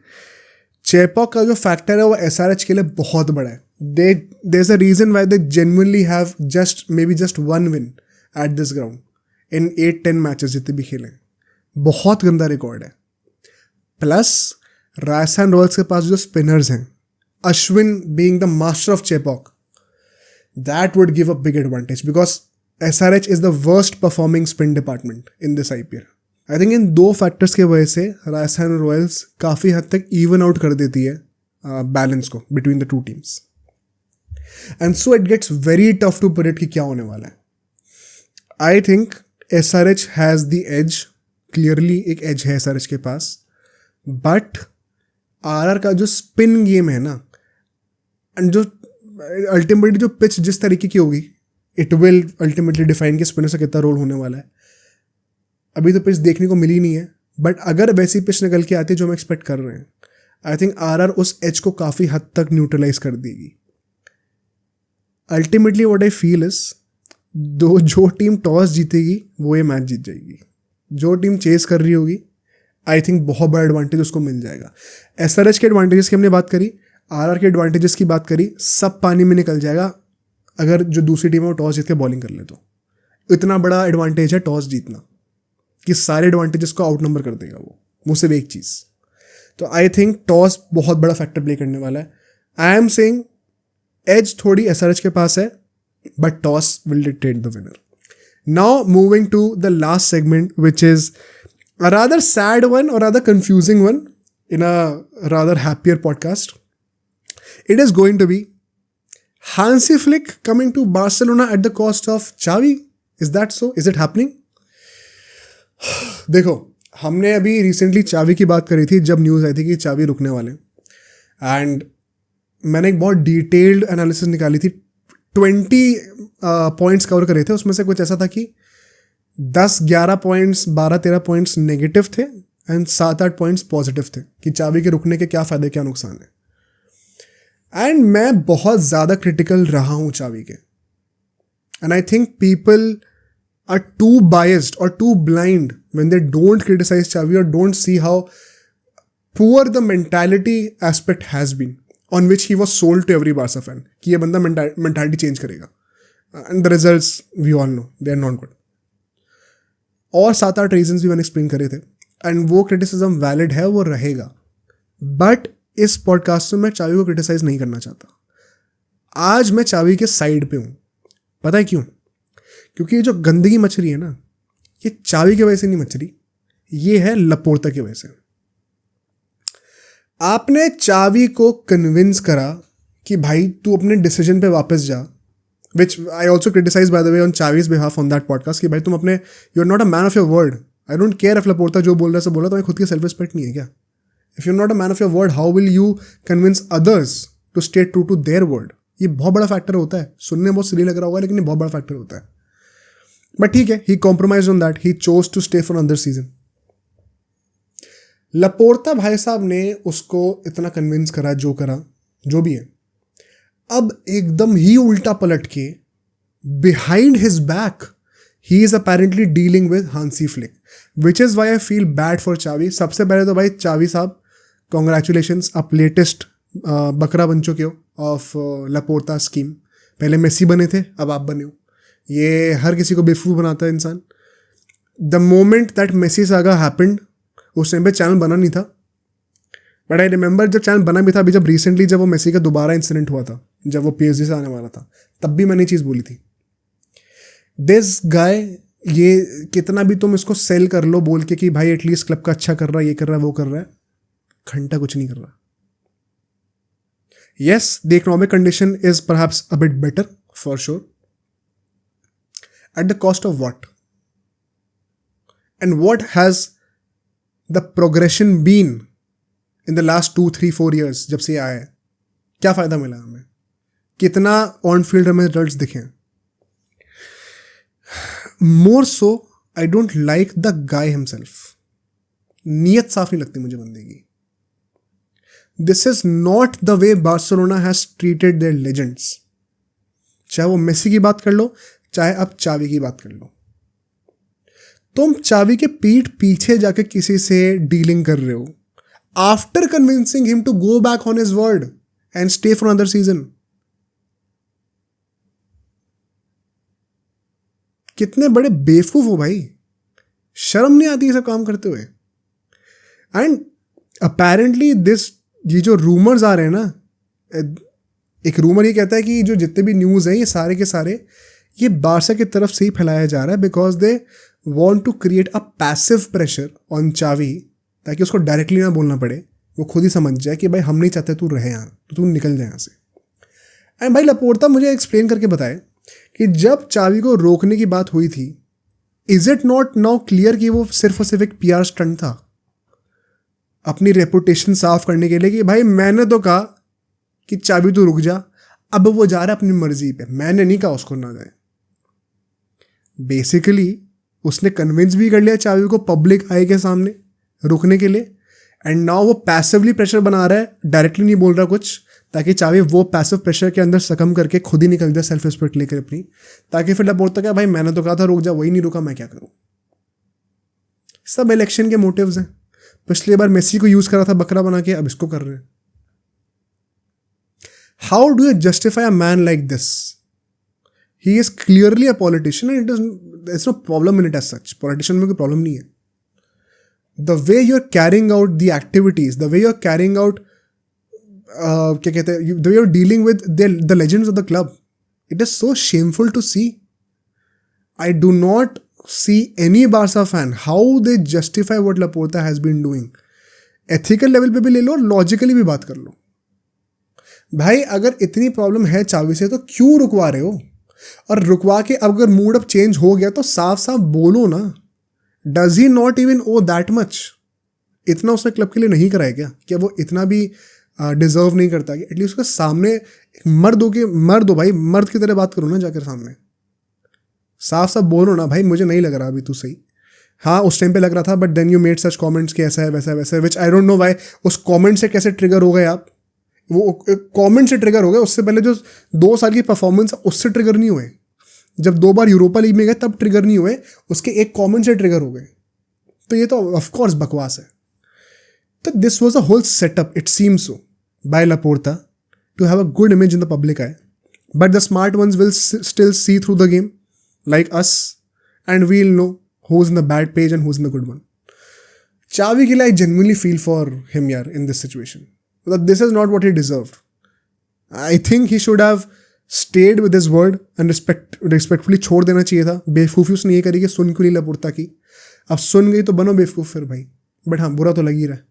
चेपॉक का जो फैक्टर है वो SRH के लिए बहुत बड़ा है। There is a reason why they genuinely have just one win at this ground in 8-10 matches जितने भी खेले। बहुत गंदा रिकॉर्ड है। प्लस राजस्थान रॉयल्स के पास जो स्पिनर्स हैं, Ashwin being the master of Chepauk, that would give a big advantage because SRH is the worst performing spin department in this IPL। I think in दो फैक्टर्स की वजह से राजस्थान रॉयल्स काफ़ी हद तक इवन आउट कर देती है बैलेंस को between the two teams, and so it gets very tough to predict कि क्या होने वाला है। I think SRH has the edge, clearly एक एज है SRH के पास, बट RR का जो स्पिन गेम है ना, एंड जो अल्टीमेटली जो पिच जिस तरीके की होगी, इट विल अल्टीमेटली डिफाइन कि स्पिनर से कितना रोल होने वाला है। अभी तो पिच देखने को मिली नहीं है, बट अगर वैसी पिच निकल के आती है जो हम एक्सपेक्ट कर रहे हैं, आई थिंक RR उस एज को काफ़ी हद तक न्यूट्रलाइज कर देगी। Ultimately what I feel is जो टीम टॉस जीतेगी वो ये मैच जीत जाएगी। जो टीम चेस कर रही होगी, आई थिंक बहुत बड़ा एडवांटेज उसको मिल जाएगा। SRH के एडवांटेजेस की हमने बात करी, RR के एडवांटेजेस की बात करी, सब पानी में निकल जाएगा अगर जो दूसरी टीम है वो टॉस जीत के बॉलिंग कर ले तो। इतना बड़ा एडवांटेज है टॉस जीतना कि सारे एडवांटेजेस को आउट नंबर कर देगा वो सिर्फ एक चीज़। तो आई थिंक टॉस बहुत बड़ा फैक्टर प्ले करने वाला है। आई एम सेइंग एज थोड़ी SRH के पास है, but toss will dictate the winner. Now moving to the last segment which is a rather sad one or rather confusing one in a rather happier podcast. It is going to be Hansi Flick coming to Barcelona at the cost of Xavi. Is that so? Is it happening? देखो, हमने अभी recently चावी की बात करी थी जब news आई थी कि चावी रुकने वाले, एंड मैंने एक बहुत डिटेल्ड एनालिसिस निकाली थी। 20 पॉइंट्स कवर करे थे, उसमें से कुछ ऐसा था कि 10-11 पॉइंट्स, 12-13 पॉइंट्स नेगेटिव थे एंड 7-8 पॉइंट्स पॉजिटिव थे कि चावी के रुकने के क्या फ़ायदे क्या नुकसान है। एंड मैं बहुत ज़्यादा क्रिटिकल रहा हूँ चावी के, and I think people are too biased or too blind when they don't criticize Xavi or don't see how poor the mentality aspect has been on which he was sold to every Barca fan कि ये बंदा mentality change करेगा, and the results we all know they are not good। और 7-8 reasons भी मैंने explain करे थे, and वो criticism valid है, वो रहेगा, but इस podcast में मैं चावी को criticize नहीं करना चाहता। आज मैं चावी के साइड पे हूँ। पता है क्यों? क्योंकि ये जो गंदगी मच रही है ना, ये चावी की वजह से नहीं मच रही, ये है लपोर्ता की वजह से। आपने चावी को कन्विंस करा कि भाई तू अपने डिसीजन पे वापस जा, which I also criticise by the way on Xavi's behalf on that podcast कि भाई तुम अपने, you are not a man of your word. I don't care if Laporta जो बोल रहा है सब बोल रहा है, तो खुद की सेल्फ रिस्पेक्ट नहीं है क्या? If you are not a man of your word, how will you convince others to stay true to their word? ये बहुत बड़ा फैक्टर होता है। सुनने बहुत सिली लग रहा होगा, लेकिन ये बहुत बड़ा फैक्टर होता है। बट ठीक है, he compromise on that, he chose to stay for another season. Laporta भाई साहब ने उसको इतना कन्विंस करा, जो करा जो भी है, अब एकदम ही उल्टा पलट के behind his back he is apparently dealing with Hansi Flick, which is why I feel bad for Xavi. सबसे पहले तो भाई चावी साहब कॉन्ग्रेचुलेशंस, आप लेटेस्ट बकरा बन चुके हो ऑफ लपोर्ता स्कीम। पहले मेसी बने थे, अब आप बने हो। ये हर किसी को बेवकूफ़ बनाता है इंसान। The moment that Messi saga happened, उस टाइम पे चैनल बना नहीं था, बट आई रिमेंबर जब चैनल बना भी था, अभी जब रिसेंटली जब वो मेसी का दोबारा इंसिडेंट हुआ था, जब वो PSG से आने वाला था, तब भी मैंने चीज़ बोली थी, दिस गाय, ये कितना भी तुम इसको सेल कर लो बोल के कि भाई एटलीस्ट क्लब का अच्छा कर रहा है, ये कर रहा है, वो कर रहा है, घंटा कुछ नहीं कर रहा। Yes, the economic condition is perhaps a bit better for sure, at the cost of what? And what has the progression been in the last 2, 3, 4 years जब से आया है? क्या फ़ायदा मिला हमें? कितना ऑन फील्ड हमें रिजल्ट्स दिखे? More so, I don't like the guy himself. नीयत साफ नहीं लगती मुझे बंदे की। This is not the way Barcelona has treated their legends. चाहे वो मेसी की बात कर लो, चाहे आप चावी की बात कर लो। तुम चावी के पीठ पीछे जाके किसी से डीलिंग कर रहे हो after convincing him to go back on his word and stay for another season. कितने बड़े बेवकूफ हो भाई, शर्म नहीं आती ये सब काम करते हुए। एंड अपेरेंटली ये जो रूमर्स आ रहे हैं ना, एक रूमर ये कहता है कि जो जितने भी न्यूज़ हैं ये सारे के सारे ये बारसा की तरफ से ही फैलाया जा रहा है because they want to create a passive pressure on Xavi, ताकि उसको डायरेक्टली ना बोलना पड़े, वो खुद ही समझ जाए कि भाई हम नहीं चाहते तू रहे यहाँ, तो तू निकल जाए यहाँ से। एंड भाई लपोर्ता मुझे एक्सप्लेन करके बताए कि जब चावी को रोकने की बात हुई थी, is it not now clear कि वो सिर्फ और सिर्फ एक PR स्टंट था अपनी रेपुटेशन साफ करने के लिए, कि भाई मैंने तो कहा कि चावी तू रुक जा, अब वो जा रहा है अपनी मर्जी पे, मैंने नहीं कहा उसको ना जाए। बेसिकली उसने कन्विंस भी कर लिया चावी को पब्लिक आई के सामने रुकने के लिए, एंड नाउ वो पैसिवली प्रेशर बना रहा है, डायरेक्टली नहीं बोल रहा कुछ, ताकि चावी वो पैसिव प्रेशर के अंदर सकम करके खुद ही निकल जाए सेल्फ रिस्पेक्ट लेकर अपनी, ताकि फिर बोलता क्या भाई मैंने तो कहा था रुक जा, वही नहीं रुका, मैं क्या करूं। सब इलेक्शन के मोटिव्स हैं। पिछली बार मेसी को यूज करा था बकरा बना के, अब इसको कर रहे हैं। How do you justify a man like this? He is clearly a politician and it is no problem in it as such. Politician में कोई प्रॉब्लम नहीं है। The way you are carrying out the activities, the way you are carrying out क्या कहते हैं, the way you are dealing with the legends of the club, it is so shameful to see. I do not see any Barca fan how they justify what Laporta has been doing. Ethical level पे भी ले लो और logically भी बात कर लो। भाई अगर इतनी प्रॉब्लम है चावी से तो क्यों रुकवा रहे हो? और रुकवा के अगर मूड अप चेंज हो गया तो साफ साफ बोलो ना। Does he not even owe that much? इतना उसने क्लब के लिए नहीं कराया क्या वो इतना भी डिजर्व नहीं करता? कि एटलीस्ट उसके सामने मर्द हो भाई, मर्द की तरह बात करो ना जाकर सामने, साफ साफ बोलो ना भाई मुझे नहीं लग रहा अभी तू सही। हाँ उस टाइम पे लग रहा था, but then you made such comments कि ऐसा है वैसा है वैसा है, which I don't know why. उस कमेंट से कैसे ट्रिगर हो गए आप? वो कमेंट से ट्रिगर हो गए, उससे पहले जो 2 साल की परफॉर्मेंस उससे ट्रिगर नहीं हुए। जब 2 बार यूरोपा लीग में गए तब ट्रिगर नहीं हुए, उसके एक कमेंट से ट्रिगर हो गए। तो ये तो ऑफकोर्स बकवास है। तो this was a whole setup it seems so by Laporta to have a good image in the public eye, but the smart ones will still see through the game like us, and we'll know who's in the bad page and who's in the good one. Chavi ke liye I genuinely feel for him yaar in this situation. This is not what he deserved. I think he should have stayed with his word and respectfully छोड़ देना चाहिए था। बेवकूफ़ी उसने ये करी कि सुन क्यों नहीं लापोर्ता की। अब सुन गई तो बनो बेवकूफ़ फिर भाई, बट हाँ बुरा तो लग ही रहा है।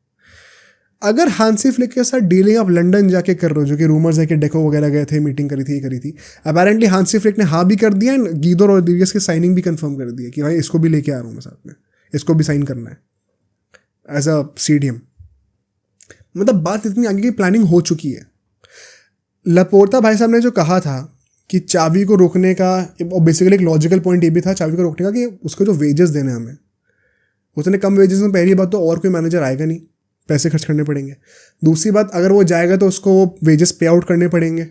अगर हांसी फ्लिक के साथ डीलिंग आप लंदन जाके कर रहे हो, जो कि रूमर्स है कि डेको वगैरह गए थे, मीटिंग करी थी, ये करी थी, अपेरेंटली हांसी फ्लिक ने हाँ भी कर दिया एंड गीदो रोड्रिगेज की साइनिंग भी कंफर्म कर दिया कि भाई इसको भी लेके आ रहा हूँ मैं साथ में, इसको भी साइन करना है एज अ CDM। मतलब बात इतनी आगे की प्लानिंग हो चुकी है। लापोर्ता भाई साहब ने जो कहा था कि चावी को रोकने का, बेसिकली एक लॉजिकल पॉइंट ये भी था चावी को रोकने का कि उसको जो वेजेस देने हमें उतने कम वेजेस में, पहली बात तो और कोई मैनेजर आएगा नहीं, पैसे खर्च करने पड़ेंगे। दूसरी बात अगर वो जाएगा तो उसको वो वेजेस पे आउट करने पड़ेंगे,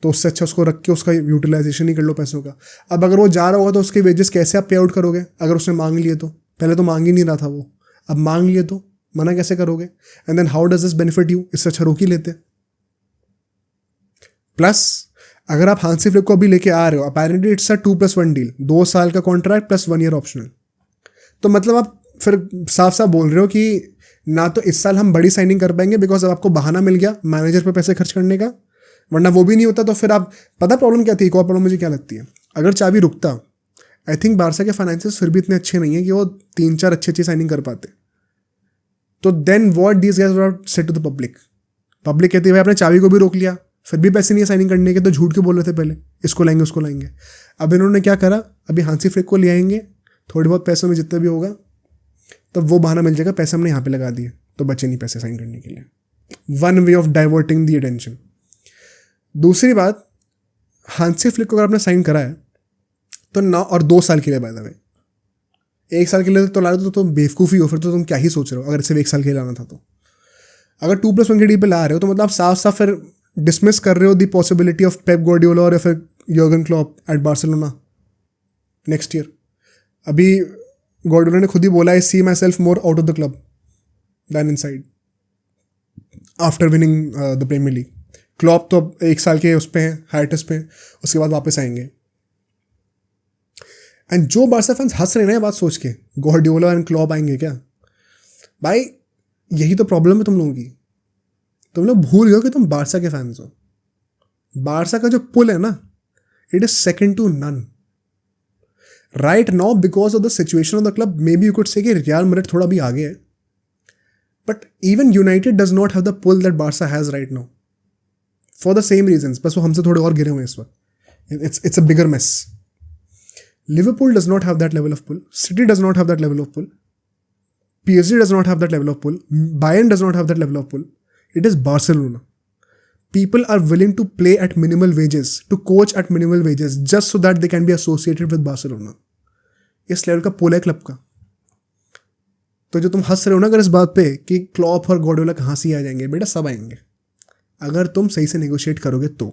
तो उससे अच्छा उसको रख के उसका यूटिलाइजेशन ही कर लो पैसों का। अब अगर वो जा रहा होगा तो उसके वेजेस कैसे आप पे आउट करोगे? अगर उसने मांग लिए तो, पहले तो मांग ही नहीं रहा था वो, अब मांग लिए तो मना कैसे करोगे? And then how does this benefit you? इससे अच्छा रोक ही लेते। प्लस अगर आप हांसी फ्लिक को अभी लेके आ रहे हो, अपेरेंटली इट्स अ 2+1 डील, 2 साल का कॉन्ट्रैक्ट प्लस 1 ईयर ऑप्शनल, तो मतलब आप फिर साफ साफ बोल रहे हो कि ना तो इस साल हम बड़ी साइनिंग कर पाएंगे बिकॉज अब आपको बहाना मिल गया मैनेजर पे पैसे खर्च करने का, वरना वो भी नहीं होता। तो फिर आप पता प्रॉब्लम क्या थी? एक और प्रॉब्लम मुझे क्या लगती है, अगर चावी रुकता, आई थिंक बारसा के फाइनेंसेस फिर भी इतने अच्छे नहीं है कि वो 3-4 अच्छी साइनिंग कर पाते। तो then what these guys were said to the public कहती है भाई आपने चावी को भी रोक लिया, फिर भी पैसे नहीं है साइनिंग करने के, तो झूठ क्यों बोल रहे थे पहले, इसको लाएंगे उसको लाएंगे। अब इन्होंने क्या करा, अभी हांसी फ्लिक को ले आएंगे, थोड़ी बहुत पैसों में जितना भी होगा तो वो बहाना मिल जाएगा, पैसे हमने यहाँ पे लगा दिए तो बचे नहीं पैसे साइन करने के लिए। One way of diverting the attention. दूसरी बात, हांसी फ्लिक को अगर आपने साइन करा है तो ना, और 2 साल के लिए बाय द वे, 1 साल के लिए तो ला रहे हो तो बेवकूफ़ी हो, फिर तो तुम क्या ही सोच रहे हो अगर सिर्फ 1 साल के लिए लाना था तो। अगर 2+1 के डी पे ला रहे हो तो मतलब आप साफ साफ फिर डिसमिस कर रहे हो the possibility of Pep Guardiola और फिर Jurgen Klopp at Barcelona next year. अभी गार्डियोला ने खुद ही बोला, I see myself more out of the club than inside after winning the Premier League. Klopp तो अब 1 साल के उस पे हैं, हाइटस पे, उसके बाद वापस आएंगे। एंड जो बार्सा फैंस हंस रहे हैं ना ये बात सोच के, गार्डियोला एंड क्लॉप आएंगे क्या, भाई यही तो प्रॉब्लम है तुम लोगों की। तुम लोग भूल गए हो कि तुम बार्सा के फैंस हो। बार्सा का जो पुल है ना, it is second to none right now because of the situation of the club. Maybe you could say कि रियल मैड्रिड थोड़ा भी आगे है, but even United does not have the pull that Barca has right now for the same reasons. बस वो हमसे थोड़े और गिरे हुए हैं इस वक्त। It's a bigger mess. Liverpool does not have that level of pull, City does not have that level of pull, PSG does not have that level of pull, Bayern does not have that level of pull. It is Barcelona. People are willing to play at minimal wages, to coach at minimal wages, just so that they can be associated with Barcelona. इस level का पुल है club का। तो जो तुम हंस रहे हो ना अगर इस बात पे कि क्लॉप और गार्डियोला कहाँ से आ जाएंगे, बेटा सब आएंगे अगर तुम सही से नेगोशिएट करोगे तो।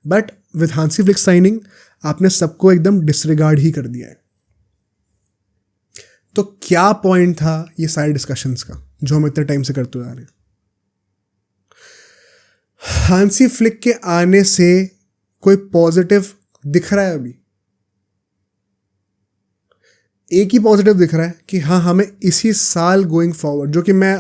But with Hansi Flick signing आपने सबको एकदम डिसरिगार्ड ही कर दिया है। तो क्या पॉइंट था ये सारे डिस्कशंस का जो हम इतने टाइम से करते हुए आ रहे हैं। हांसी फ्लिक के आने से कोई पॉजिटिव दिख रहा है अभी? एक ही पॉजिटिव दिख रहा है कि हाँ हमें इसी साल गोइंग फॉरवर्ड, जो कि मैं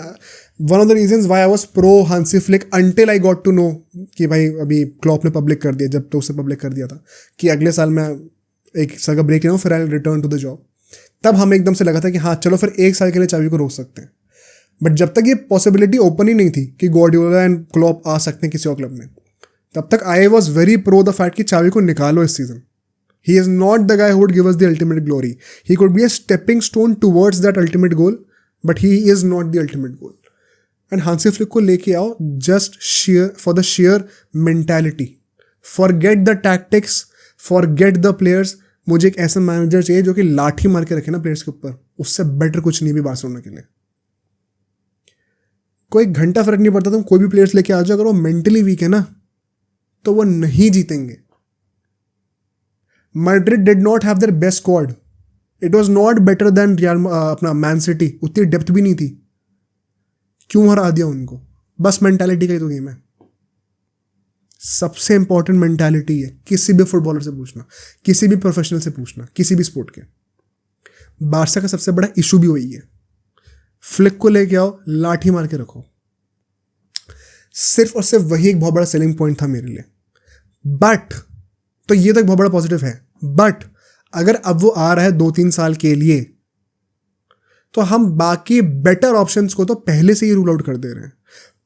one of the reasons why I was pro Hansi Flick until I got to know कि भाई अभी क्लॉप ने पब्लिक कर दिया, जब तो उसे पब्लिक कर दिया था कि अगले साल मैं एक साल का ब्रेक ले रहा हूँ फिर आई रिटर्न टू द जॉब, तब हमें एकदम से लगा था कि हाँ चलो फिर 1 साल के लिए चावी को रोक सकते हैं। बट जब तक ये पॉसिबिलिटी ओपन ही नहीं थी कि गार्डियोला एंड क्लॉप आ सकते हैं किसी और क्लब में, तब तक I was very pro the fact कि चावी को निकालो इस season. He is not the guy who would give us the ultimate glory, he could be a stepping stone towards that ultimate goal, but he is not the ultimate goal. And Hansi Flick को लेके आओ just share for the share mentality, forget the tactics, forget the players. मुझे एक ऐसा manager चाहिए जो कि लाठी मार के रखे ना प्लेयर्स के ऊपर, उससे बेटर कुछ नहीं भी बार्सिलोना के लिए। कोई घंटा फर्क नहीं पड़ता, तुम कोई भी प्लेयर्स लेके आ जाओ, अगर वो मेंटली वीक है ना तो वो नहीं जीतेंगे। Madrid did not have their best squad, it was not better than real अपना मैन सिटी, उतनी डेप्थ भी नहीं थी। क्यों हरा दिया उनको? बस मेंटालिटी का ही तो गेम है। सबसे इंपॉर्टेंट मेंटालिटी है, किसी भी फुटबॉलर से पूछना, किसी भी प्रोफेशनल से पूछना, किसी भी स्पोर्ट के। बार्सा का सबसे बड़ा इशू भी वही है। फ्लिक को लेके आओ, लाठी मार के रखो, सिर्फ और सिर्फ वही एक बहुत बड़ा सेलिंग पॉइंट था मेरे लिए। बट तो ये तो एक बहुत बड़ा पॉजिटिव है, बट अगर अब वो आ रहा है 2-3 साल के लिए, तो हम बाकी बेटर ऑप्शंस को तो पहले से ही रूल आउट कर दे रहे हैं।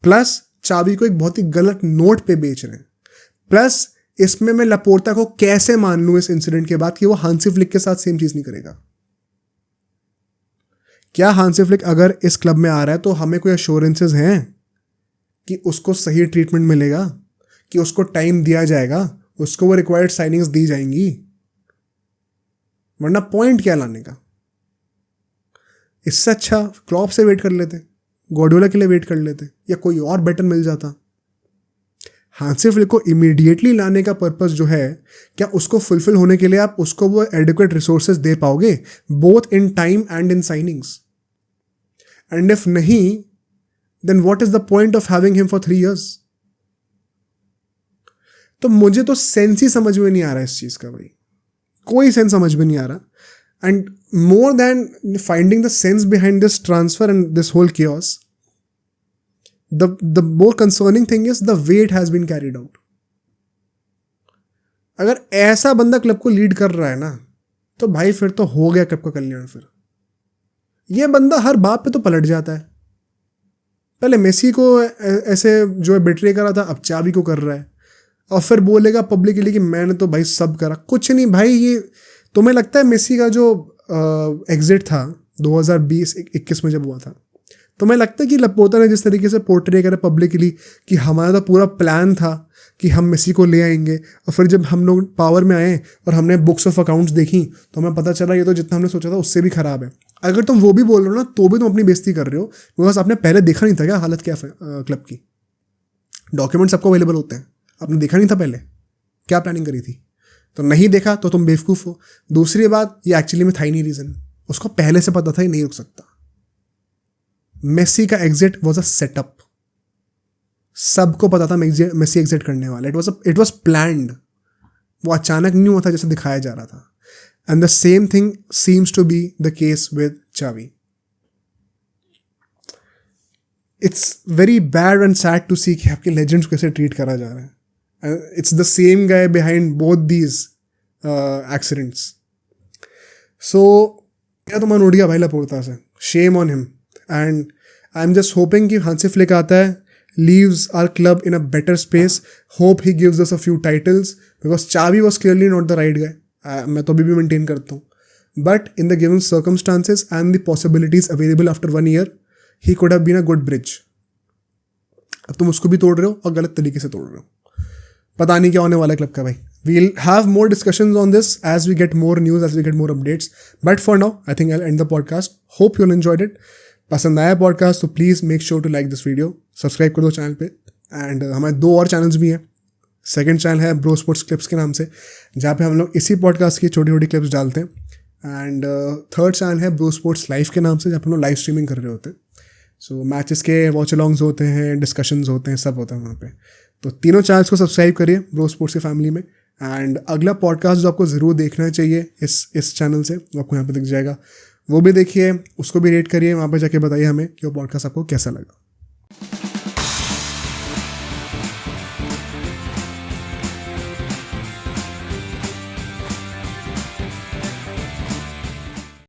प्लस चावी को एक बहुत ही गलत नोट पे बेच रहे हैं। प्लस इसमें मैं लपोर्ता को कैसे मान लूं इस इंसिडेंट के बाद कि वो हांसी फ्लिक के साथ सेम चीज नहीं करेगा। क्या हांसी फ्लिक अगर इस क्लब में आ रहा है तो हमें कोई एश्योरेंसेस हैं कि उसको सही ट्रीटमेंट मिलेगा, कि उसको टाइम दिया जाएगा, उसको वो रिक्वायर्ड साइनिंग्स दी जाएंगी? वरना पॉइंट क्या लाने का? इससे अच्छा क्लॉप से वेट कर लेते, गार्डियोला के लिए वेट कर लेते, या कोई और बेटर मिल जाता। हांसी फ्लिक को इमीडिएटली लाने का पर्पस जो है, क्या उसको फुलफिल होने के लिए आप उसको वो एडिक्वेट रिसोर्सेज दे पाओगे, both in time and in signings? And if नहीं, then what is the point of having him for 3 years? तो मुझे तो सेंस ही समझ में नहीं आ रहा इस चीज का भाई, कोई सेंस समझ में नहीं आ रहा। And more than finding the sense behind this transfer and this whole chaos, the more concerning thing is the way it has been carried out. अगर ऐसा बंदा क्लब को लीड कर रहा है ना, तो भाई फिर तो हो गया क्लब का कल्याण। फिर ये बंदा हर बात पे तो पलट जाता है। पहले मेसी को ऐसे जो है बिट्रे करा था, अब चावी को कर रहा है, और फिर बोलेगा पब्लिकली कि मैंने तो भाई सब करा। कुछ नहीं भाई, ये तुम्हें लगता है मेसी का जो एग्जिट था 2020-21 में जब हुआ था, तुम्हें लगता है कि लपोर्ता ने जिस तरीके से पोर्ट्रे करा पब्लिकली कि हमारा तो पूरा प्लान था कि हम मेसी को ले आएंगे, और फिर जब हम लोग पावर में आए और हमने बुक्स ऑफ अकाउंट्स देखी तो हमें पता चला ये तो जितना हमने सोचा था उससे भी खराब है। अगर तुम वो भी बोल रहे हो ना, तो भी तुम अपनी बेइज्जती कर रहे हो, बिकॉज आपने पहले देखा नहीं था क्या हालत क्या क्लब की। डॉक्यूमेंट्स सबको अवेलेबल होते हैं, आपने देखा नहीं था पहले क्या प्लानिंग करी थी? तो नहीं देखा तो तुम बेवकूफ़ हो। दूसरी बात, ये एक्चुअली में था ही नहीं रीज़न, उसको पहले से पता था ही नहीं रुक सकता। मेसी का एग्जिट वॉज अ सेटअप, सबको पता था मेसी एग्जिट करने वाला, इट वॉज प्लान्ड, वो अचानक नहीं हुआ था जैसे दिखाया जा रहा था। And the same thing seems to be the case with Xavi. It's very bad and sad to see कि आपके लेजेंड्स कैसे ट्रीट करा जा रहा है। It's the same guy behind both these accidents. So क्या तो मन उड़ गया भाई लापोर्ता से, shame on him. And I am just hoping कि हांसी फ्लिक आता है, leaves our club in a better space. Hope he gives us a few titles because Xavi was clearly not the right guy. मैं तो अभी भी maintain करता हूँ, but in the given circumstances and the possibilities available after 1 year, he could have been a good bridge. अब तुम उसको भी तोड़ रहे हो और गलत तरीके से तोड़ रहे हो, पता नहीं क्या होने वाला है क्लब का भाई। We'll have more discussions on this as we get more news, as we get more updates. But for now, I think I'll end the podcast. Hope you all enjoyed it. पसंद आया podcast तो please make sure to like this video, subscribe कर दो channel पे। And हमारे 2 और channels भी हैं। सेकंड चैनल है ब्रो स्पोर्ट्स क्लिप्स के नाम से, जहाँ पे हम लोग इसी पॉडकास्ट की छोटी छोटी क्लिप्स डालते हैं। एंड थर्ड चैनल है ब्रो स्पोर्ट्स लाइव के नाम से, जहाँ पे हम लोग लाइव स्ट्रीमिंग कर रहे होते हैं। सो मैचेस के वॉच अलॉन्ग्स होते हैं, डिस्कशंस होते हैं, सब होता है वहाँ पे। तो तीनों चैनल्स को सब्सक्राइब करिए ब्रो स्पोर्ट्स की फैमिली में। एंड अगला पॉडकास्ट जो आपको ज़रूर देखना चाहिए इस चैनल से, वो आपको यहाँ पे दिख जाएगा, वो भी देखिए, उसको भी रेट करिए, वहाँ पे जाके बताइए हमें कि वो पॉडकास्ट आपको कैसा लगा।